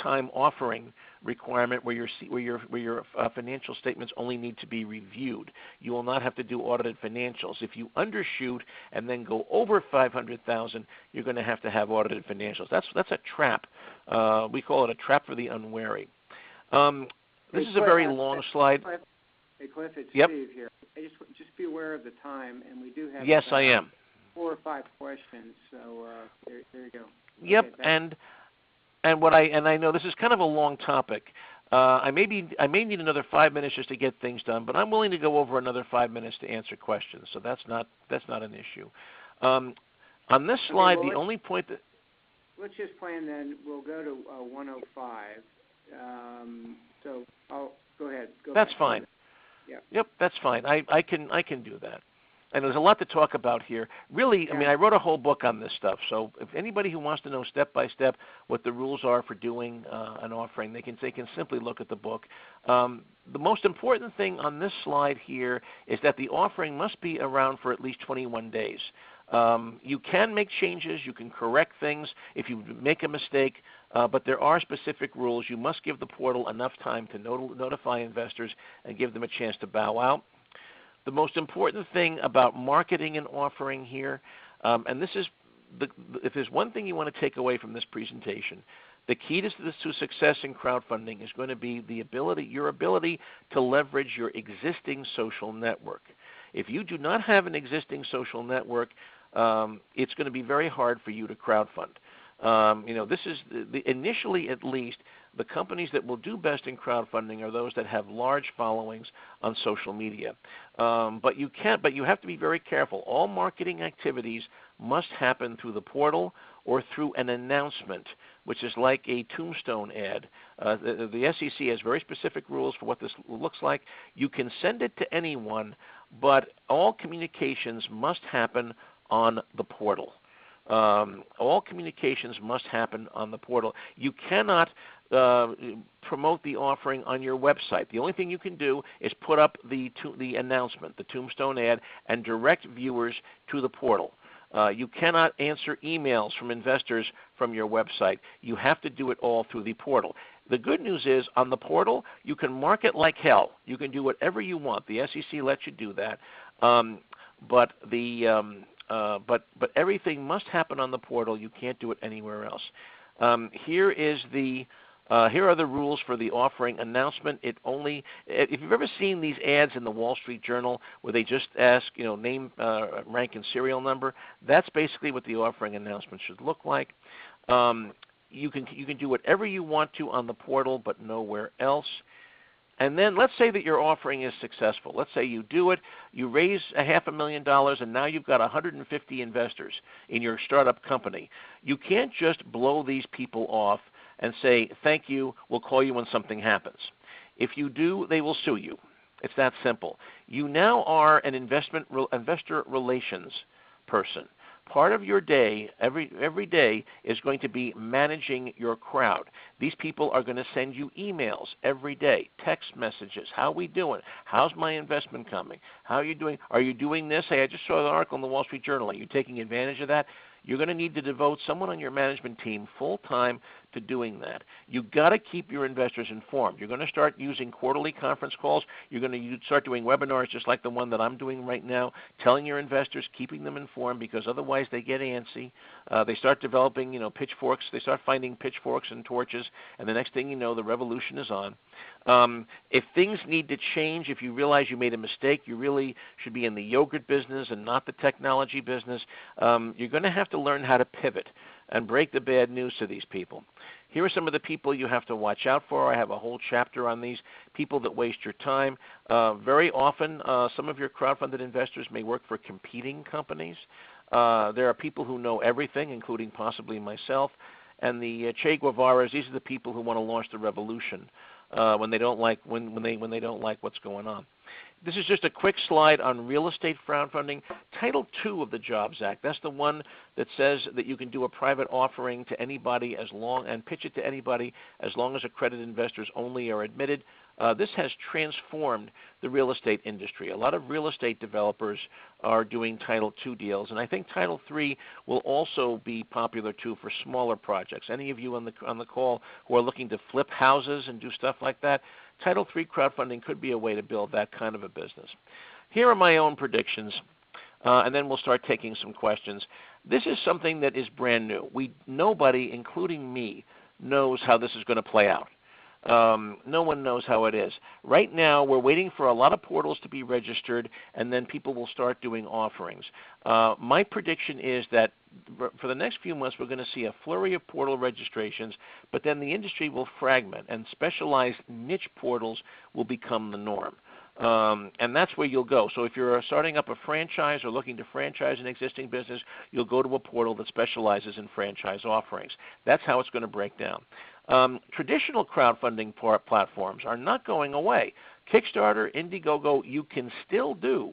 time offering requirement where your financial statements only need to be reviewed. You will not have to do audited financials. If you undershoot and then go over 500,000, you're going to have audited financials. That's a trap. We call it a trap for the unwary. This is a very long slide. Hey, Cliff, it's Yep. Steve here. Just be aware of the time, and we do have Yes, I am. 4 or 5 questions. So there you go. Yep, okay, and I know this is kind of a long topic. I may need another 5 minutes just to get things done, but I'm willing to go over another 5 minutes to answer questions. So that's not an issue. On this slide, the only point that let's just plan then. We'll go to 105. So I'll go ahead. That's fine. Yep, that's fine. I can do that. And there's a lot to talk about here. Really, I wrote a whole book on this stuff. So if anybody who wants to know step by step what the rules are for doing an offering, they can simply look at the book. The most important thing on this slide here is that the offering must be around for at least 21 days. You can make changes. You can correct things if you make a mistake. But there are specific rules. You must give the portal enough time to notify investors and give them a chance to bow out. The most important thing about marketing an offering here, and this is if there's one thing you want to take away from this presentation, the key to success in crowdfunding is going to be your ability to leverage your existing social network. If you do not have an existing social network, it's going to be very hard for you to crowdfund. This is initially, at least, the companies that will do best in crowdfunding are those that have large followings on social media. But you have to be very careful. All marketing activities must happen through the portal or through an announcement, which is like a tombstone ad. The SEC has very specific rules for what this looks like. You can send it to anyone, but all communications must happen on the portal. All communications must happen on the portal. You cannot promote the offering on your website. The only thing you can do is put up the announcement, the tombstone ad, and direct viewers to the portal. You cannot answer emails from investors from your website. You have to do it all through the portal. The good news is on the portal, you can market like hell. You can do whatever you want. The SEC lets you do that. But everything must happen on the portal. You can't do it anywhere else. Here are the rules for the offering announcement. If you've ever seen these ads in the Wall Street Journal where they just ask, name, rank, and serial number, that's basically what the offering announcement should look like. You can do whatever you want to on the portal, but nowhere else. And then let's say that your offering is successful. Let's say you do it, you raise $500,000, and now you've got 150 investors in your startup company. You can't just blow these people off and say, thank you, we'll call you when something happens. If you do, they will sue you. It's that simple. You now are an investor relations person. Part of your day, every day, is going to be managing your crowd. These people are going to send you emails every day, text messages. How are we doing? How's my investment coming? How are you doing? Are you doing this? Hey, I just saw an article in the Wall Street Journal. Are you taking advantage of that? You're going to need to devote someone on your management team full-time to doing that. You've got to keep your investors informed. You're going to start using quarterly conference calls. You're going to start doing webinars just like the one that I'm doing right now, telling your investors, keeping them informed, because otherwise they get antsy. They start developing, pitchforks. They start finding pitchforks and torches, and the next thing you know, the revolution is on. If things need to change, if you realize you made a mistake, you really should be in the yogurt business and not the technology business. You're going to have to learn how to pivot and break the bad news to these people. Here are some of the people you have to watch out for. I have a whole chapter on these people that waste your time. Very often, some of your crowdfunded investors may work for competing companies. There are people who know everything, including possibly myself. And the Che Guevaras, these are the people who want to launch the revolution when they don't like when they don't like what's going on. This is just a quick slide on real estate crowdfunding. Title II of the Jobs Act, that's the one that says that you can do a private offering to anybody and pitch it to anybody as long as accredited investors only are admitted. This has transformed the real estate industry. A lot of real estate developers are doing Title II deals, and I think Title III will also be popular too for smaller projects. Any of you on the call who are looking to flip houses and do stuff like that, Title III crowdfunding could be a way to build that kind of a business. Here are my own predictions, and then we'll start taking some questions. This is something that is brand new. Nobody, including me, knows how this is going to play out. No one knows how it is. Right now, we're waiting for a lot of portals to be registered, and then people will start doing offerings. My prediction is that for the next few months, we're going to see a flurry of portal registrations, but then the industry will fragment, and specialized niche portals will become the norm. And that's where you'll go. So if you're starting up a franchise or looking to franchise an existing business, you'll go to a portal that specializes in franchise offerings. That's how it's going to break down. Traditional crowdfunding platforms are not going away. Kickstarter, Indiegogo, you can still do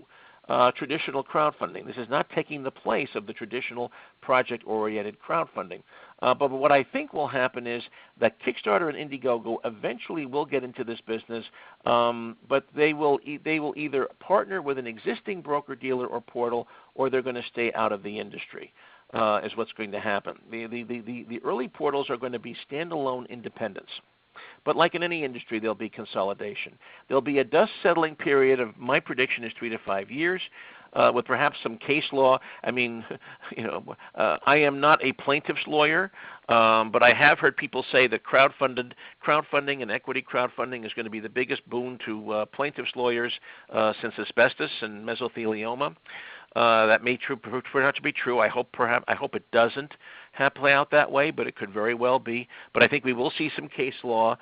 traditional crowdfunding. This is not taking the place of the traditional project-oriented crowdfunding. But what I think will happen is that Kickstarter and Indiegogo eventually will get into this business, but they will either partner with an existing broker-dealer or portal, or they're going to stay out of the industry. Is what's going to happen. The early portals are going to be standalone independents. But like in any industry, there'll be consolidation. There'll be a dust-settling period of, my prediction is 3 to 5 years, with perhaps some case law. I mean, I am not a plaintiff's lawyer, but I have heard people say that crowdfunding and equity crowdfunding is going to be the biggest boon to plaintiff's lawyers since asbestos and mesothelioma. That may turn out to be true. I hope it doesn't play out that way, but it could very well be. But I think we will see some case law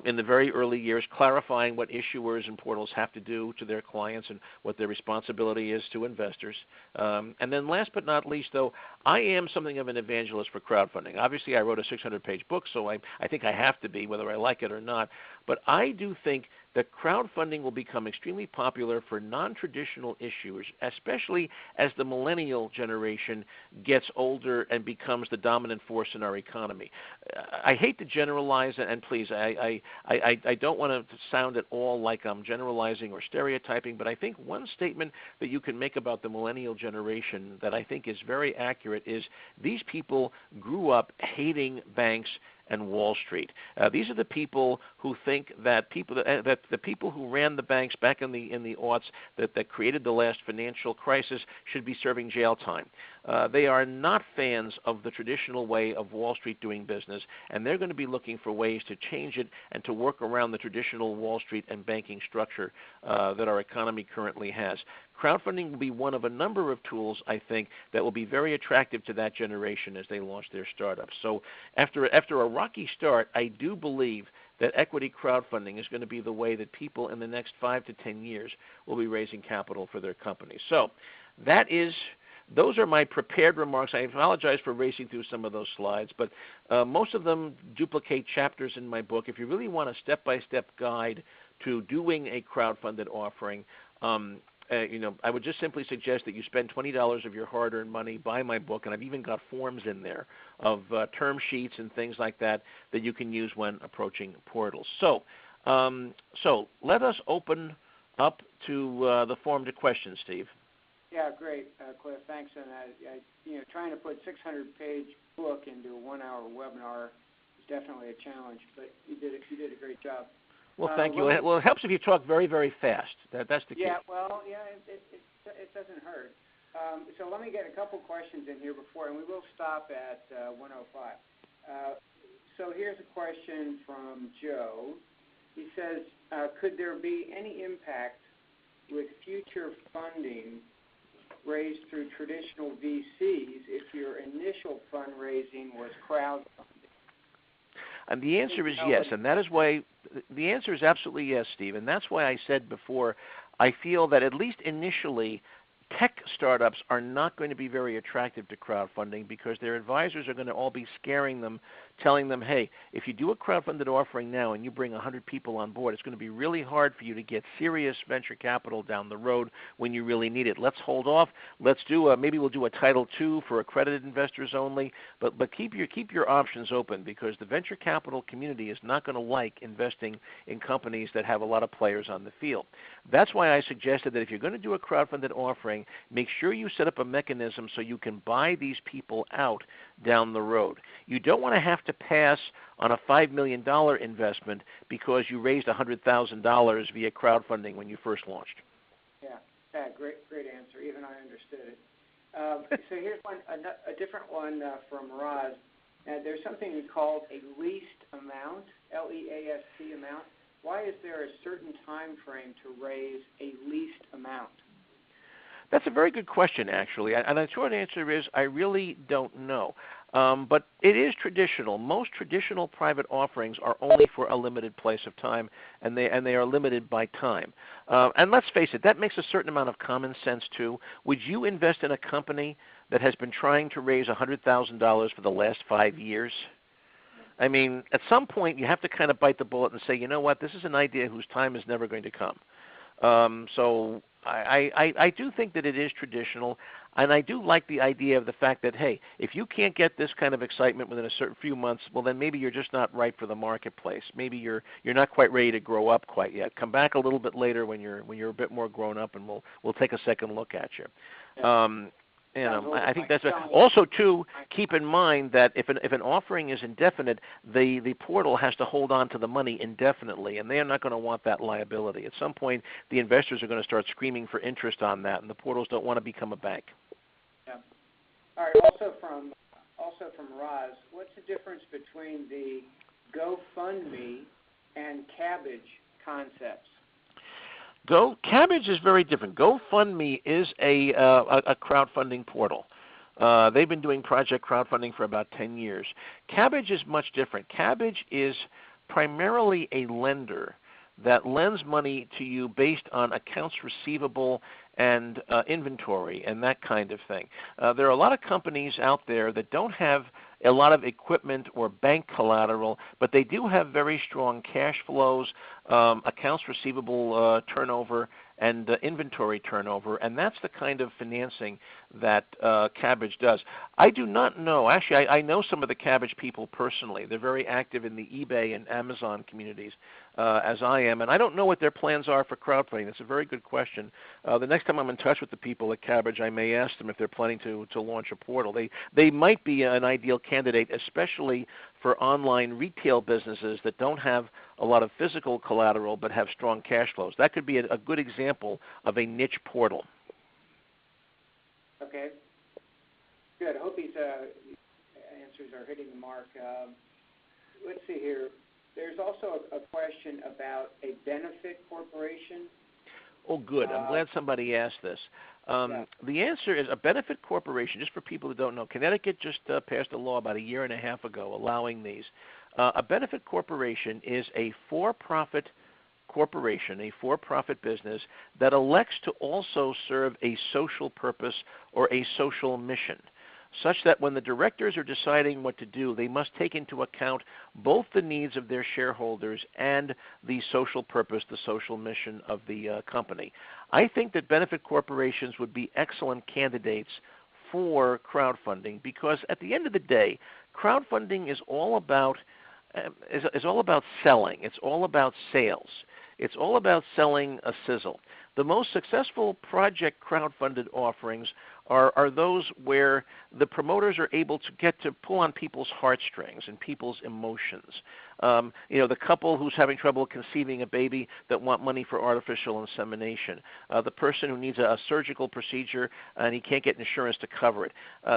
in the very early years clarifying what issuers and portals have to do to their clients and what their responsibility is to investors. And then last but not least, though, I am something of an evangelist for crowdfunding. Obviously, I wrote a 600-page book, so I think I have to be, whether I like it or not. But I do think that crowdfunding will become extremely popular for non-traditional issuers, especially as the millennial generation gets older and becomes the dominant force in our economy. I hate to generalize, and please, I don't want to sound at all like I'm generalizing or stereotyping, but I think one statement that you can make about the millennial generation that I think is very accurate is these people grew up hating banks and Wall Street. These are the people who think that the people who ran the banks back in the aughts that created the last financial crisis should be serving jail time. They are not fans of the traditional way of Wall Street doing business, and they're going to be looking for ways to change it and to work around the traditional Wall Street and banking structure that our economy currently has. Crowdfunding will be one of a number of tools, I think, that will be very attractive to that generation as they launch their startups. So after a rocky start, I do believe that equity crowdfunding is going to be the way that people in the next 5 to 10 years will be raising capital for their companies. So those are my prepared remarks. I apologize for racing through some of those slides, but most of them duplicate chapters in my book. If you really want a step-by-step guide to doing a crowdfunded offering, I would just simply suggest that you spend $20 of your hard-earned money, buy my book, and I've even got forms in there of term sheets and things like that that you can use when approaching portals. So let us open up to the forum to questions, Steve. Yeah, great, Cliff. Thanks on that. Trying to put a 600-page book into a 1-hour webinar is definitely a challenge, but you did a great job. Well, thank you. Well, it helps if you talk very, very fast. That's the key. Yeah, well, it doesn't hurt. So let me get a couple questions in here before, and we will stop at 1:05. So here's a question from Joe. He says, could there be any impact with future funding raised through traditional VCs if your initial fundraising was crowdfunding? And the answer is yes, and that is why the answer is absolutely yes, Steve. And that's why I said before, I feel that at least initially, tech startups are not going to be very attractive to crowdfunding because their advisors are going to all be scaring them, telling them, hey, if you do a crowdfunded offering now and you bring 100 people on board, it's going to be really hard for you to get serious venture capital down the road when you really need it. Let's hold off. Let's do maybe we'll do a Title II for accredited investors only, but keep your options open because the venture capital community is not going to like investing in companies that have a lot of players on the field. That's why I suggested that if you're going to do a crowdfunded offering, make sure you set up a mechanism so you can buy these people out down the road. You don't want to have to pass on a $5 million investment because you raised $100,000 via crowdfunding when you first launched. Yeah, great answer. Even I understood it. So here's a different one from Roz. There's something called a least amount, L-E-A-S-T amount. Why is there a certain time frame to raise a least amount? That's a very good question, actually. And the short answer is I really don't know. But it is traditional. Most traditional private offerings are only for a limited place of time, and they are limited by time. And let's face it, that makes a certain amount of common sense, too. Would you invest in a company that has been trying to raise $100,000 for the last 5 years? I mean, at some point you have to kind of bite the bullet and say, you know what, this is an idea whose time is never going to come. So I do think that it is traditional, and I do like the idea of the fact that, hey, if you can't get this kind of excitement within a certain few months, well, then maybe you're just not right for the marketplace. Maybe you're not quite ready to grow up quite yet. Come back a little bit later when you're a bit more grown up, and we'll take a second look at you. Yeah. I think that's also too. Keep in mind that if an offering is indefinite, the portal has to hold on to the money indefinitely, and they are not going to want that liability. At some point, the investors are going to start screaming for interest on that, and the portals don't want to become a bank. Yeah. All right. Also from Roz, what's the difference between the GoFundMe and Cabbage concepts? Cabbage is very different. GoFundMe is a crowdfunding portal. They've been doing project crowdfunding for about 10 years. Cabbage is much different. Cabbage is primarily a lender that lends money to you based on accounts receivable and inventory and that kind of thing. There are a lot of companies out there that don't have a lot of equipment or bank collateral, but they do have very strong cash flows, accounts receivable turnover, and inventory turnover, and that's the kind of financing that Cabbage does. I do not know. Actually, I know some of the Cabbage people personally. They're very active in the eBay and Amazon communities, as I am, and I don't know what their plans are for crowdfunding. That's a very good question. The next time I'm in touch with the people at Cabbage, I may ask them if they're planning to launch a portal. They might be an ideal candidate, especially for online retail businesses that don't have a lot of physical collateral but have strong cash flows. That could be a good example of a niche portal. Okay. Good. I hope these answers are hitting the mark. Let's see here. There's also a question about a benefit corporation. Oh, good. I'm glad somebody asked this. The answer is a benefit corporation, just for people who don't know. Connecticut just passed a law about a year and a half ago allowing these. A benefit corporation is a for-profit corporation, a for-profit business that elects to also serve a social purpose or a social mission, such that when the directors are deciding what to do, they must take into account both the needs of their shareholders and the social purpose, the social mission of the company. I think that benefit corporations would be excellent candidates for crowdfunding because at the end of the day, crowdfunding is all about selling. It's all about sales. It's all about selling a sizzle. the most successful project crowdfunded offerings are those where the promoters are able to get to pull on people's heartstrings and people's emotions. The couple who's having trouble conceiving a baby that want money for artificial insemination, the person who needs a surgical procedure and he can't get insurance to cover it.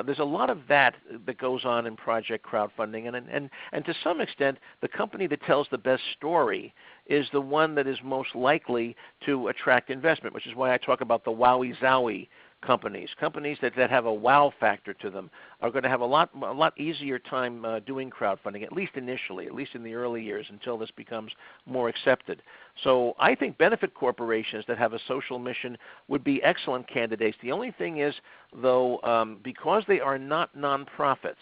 There's a lot of that goes on in project crowdfunding, and to some extent, the company that tells the best story is the one that is most likely to attract investment, which is why I talk about the wowie zowie companies. Companies that have a wow factor to them are going to have a lot easier time doing crowdfunding, at least initially, at least in the early years until this becomes more accepted. So I think benefit corporations that have a social mission would be excellent candidates. The only thing is, though, because they are not nonprofits,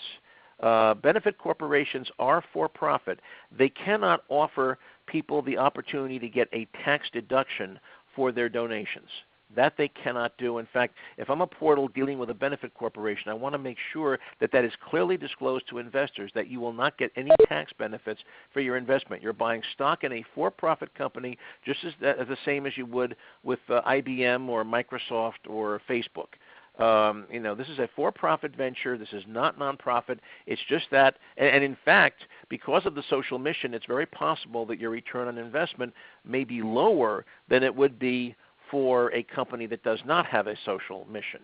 benefit corporations are for-profit, they cannot offer people the opportunity to get a tax deduction for their donations. That they cannot do. In fact, if I'm a portal dealing with a benefit corporation, I want to make sure that that is clearly disclosed to investors, that you will not get any tax benefits for your investment. You're buying stock in a for-profit company just as the same as you would with IBM or Microsoft or Facebook. This is a for-profit venture. This is not nonprofit. It's just that, and in fact, because of the social mission, it's very possible that your return on investment may be lower than it would be for a company that does not have a social mission.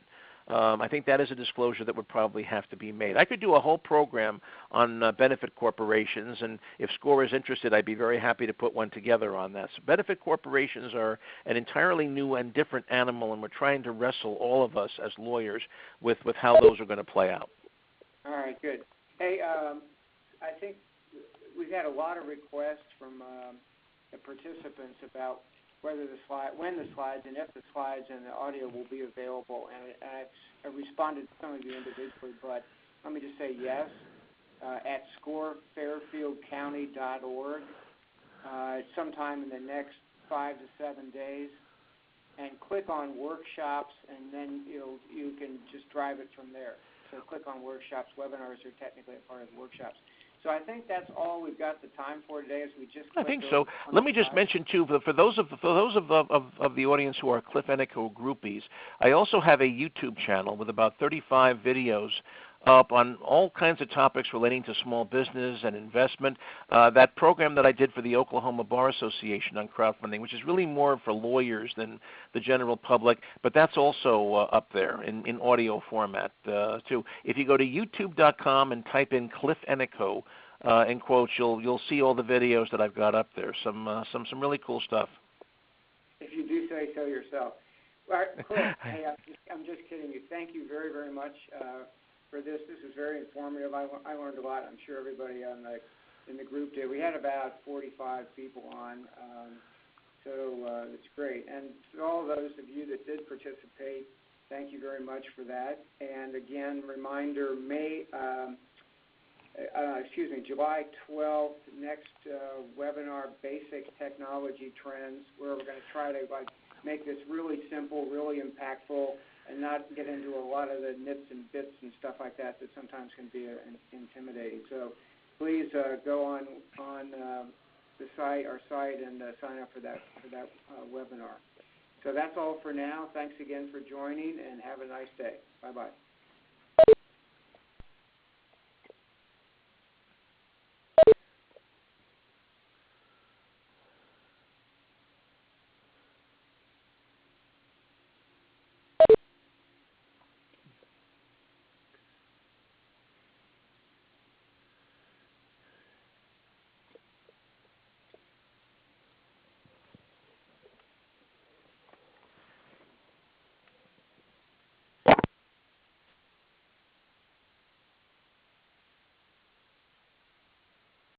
I think that is a disclosure that would probably have to be made. I could do a whole program on benefit corporations, and if SCORE is interested, I'd be very happy to put one together on that. So benefit corporations are an entirely new and different animal, and we're trying to wrestle, all of us as lawyers, with how those are going to play out. All right, good. Hey, I think we've had a lot of requests from the participants about when the slides and if the slides and the audio will be available. And I've responded to some of you individually, but let me just say yes. At scorefairfieldcounty.org sometime in the next 5 to 7 days, and click on workshops, and then you can just drive it from there. So click on workshops. Webinars are technically a part of the workshops. So I think that's all we've got the time for today. As we just I think so. Let me just mention too, for those of the audience who are Cliff Ennico groupies, I also have a YouTube channel with about 35 videos up on all kinds of topics relating to small business and investment. That program that I did for the Oklahoma Bar Association on crowdfunding, which is really more for lawyers than the general public, but that's also up there in audio format too. If you go to youtube.com and type in Cliff Ennico in quotes, you'll see all the videos that I've got up there. Some really cool stuff. If you do say so yourself. All right, Cliff, hey, I'm just kidding you. Thank you very, very much for this. This is very informative. I learned a lot. I'm sure everybody in the group did. We had about 45 people on, so it's great. And to all those of you that did participate, thank you very much for that. And again, reminder, July 12th, next webinar, Basic Technology Trends, where we're going to try to make this really simple, really impactful, and not get into a lot of the nits and bits and stuff like that sometimes can be intimidating. So please go on our site, and sign up for that webinar. So that's all for now. Thanks again for joining, and have a nice day. Bye-bye.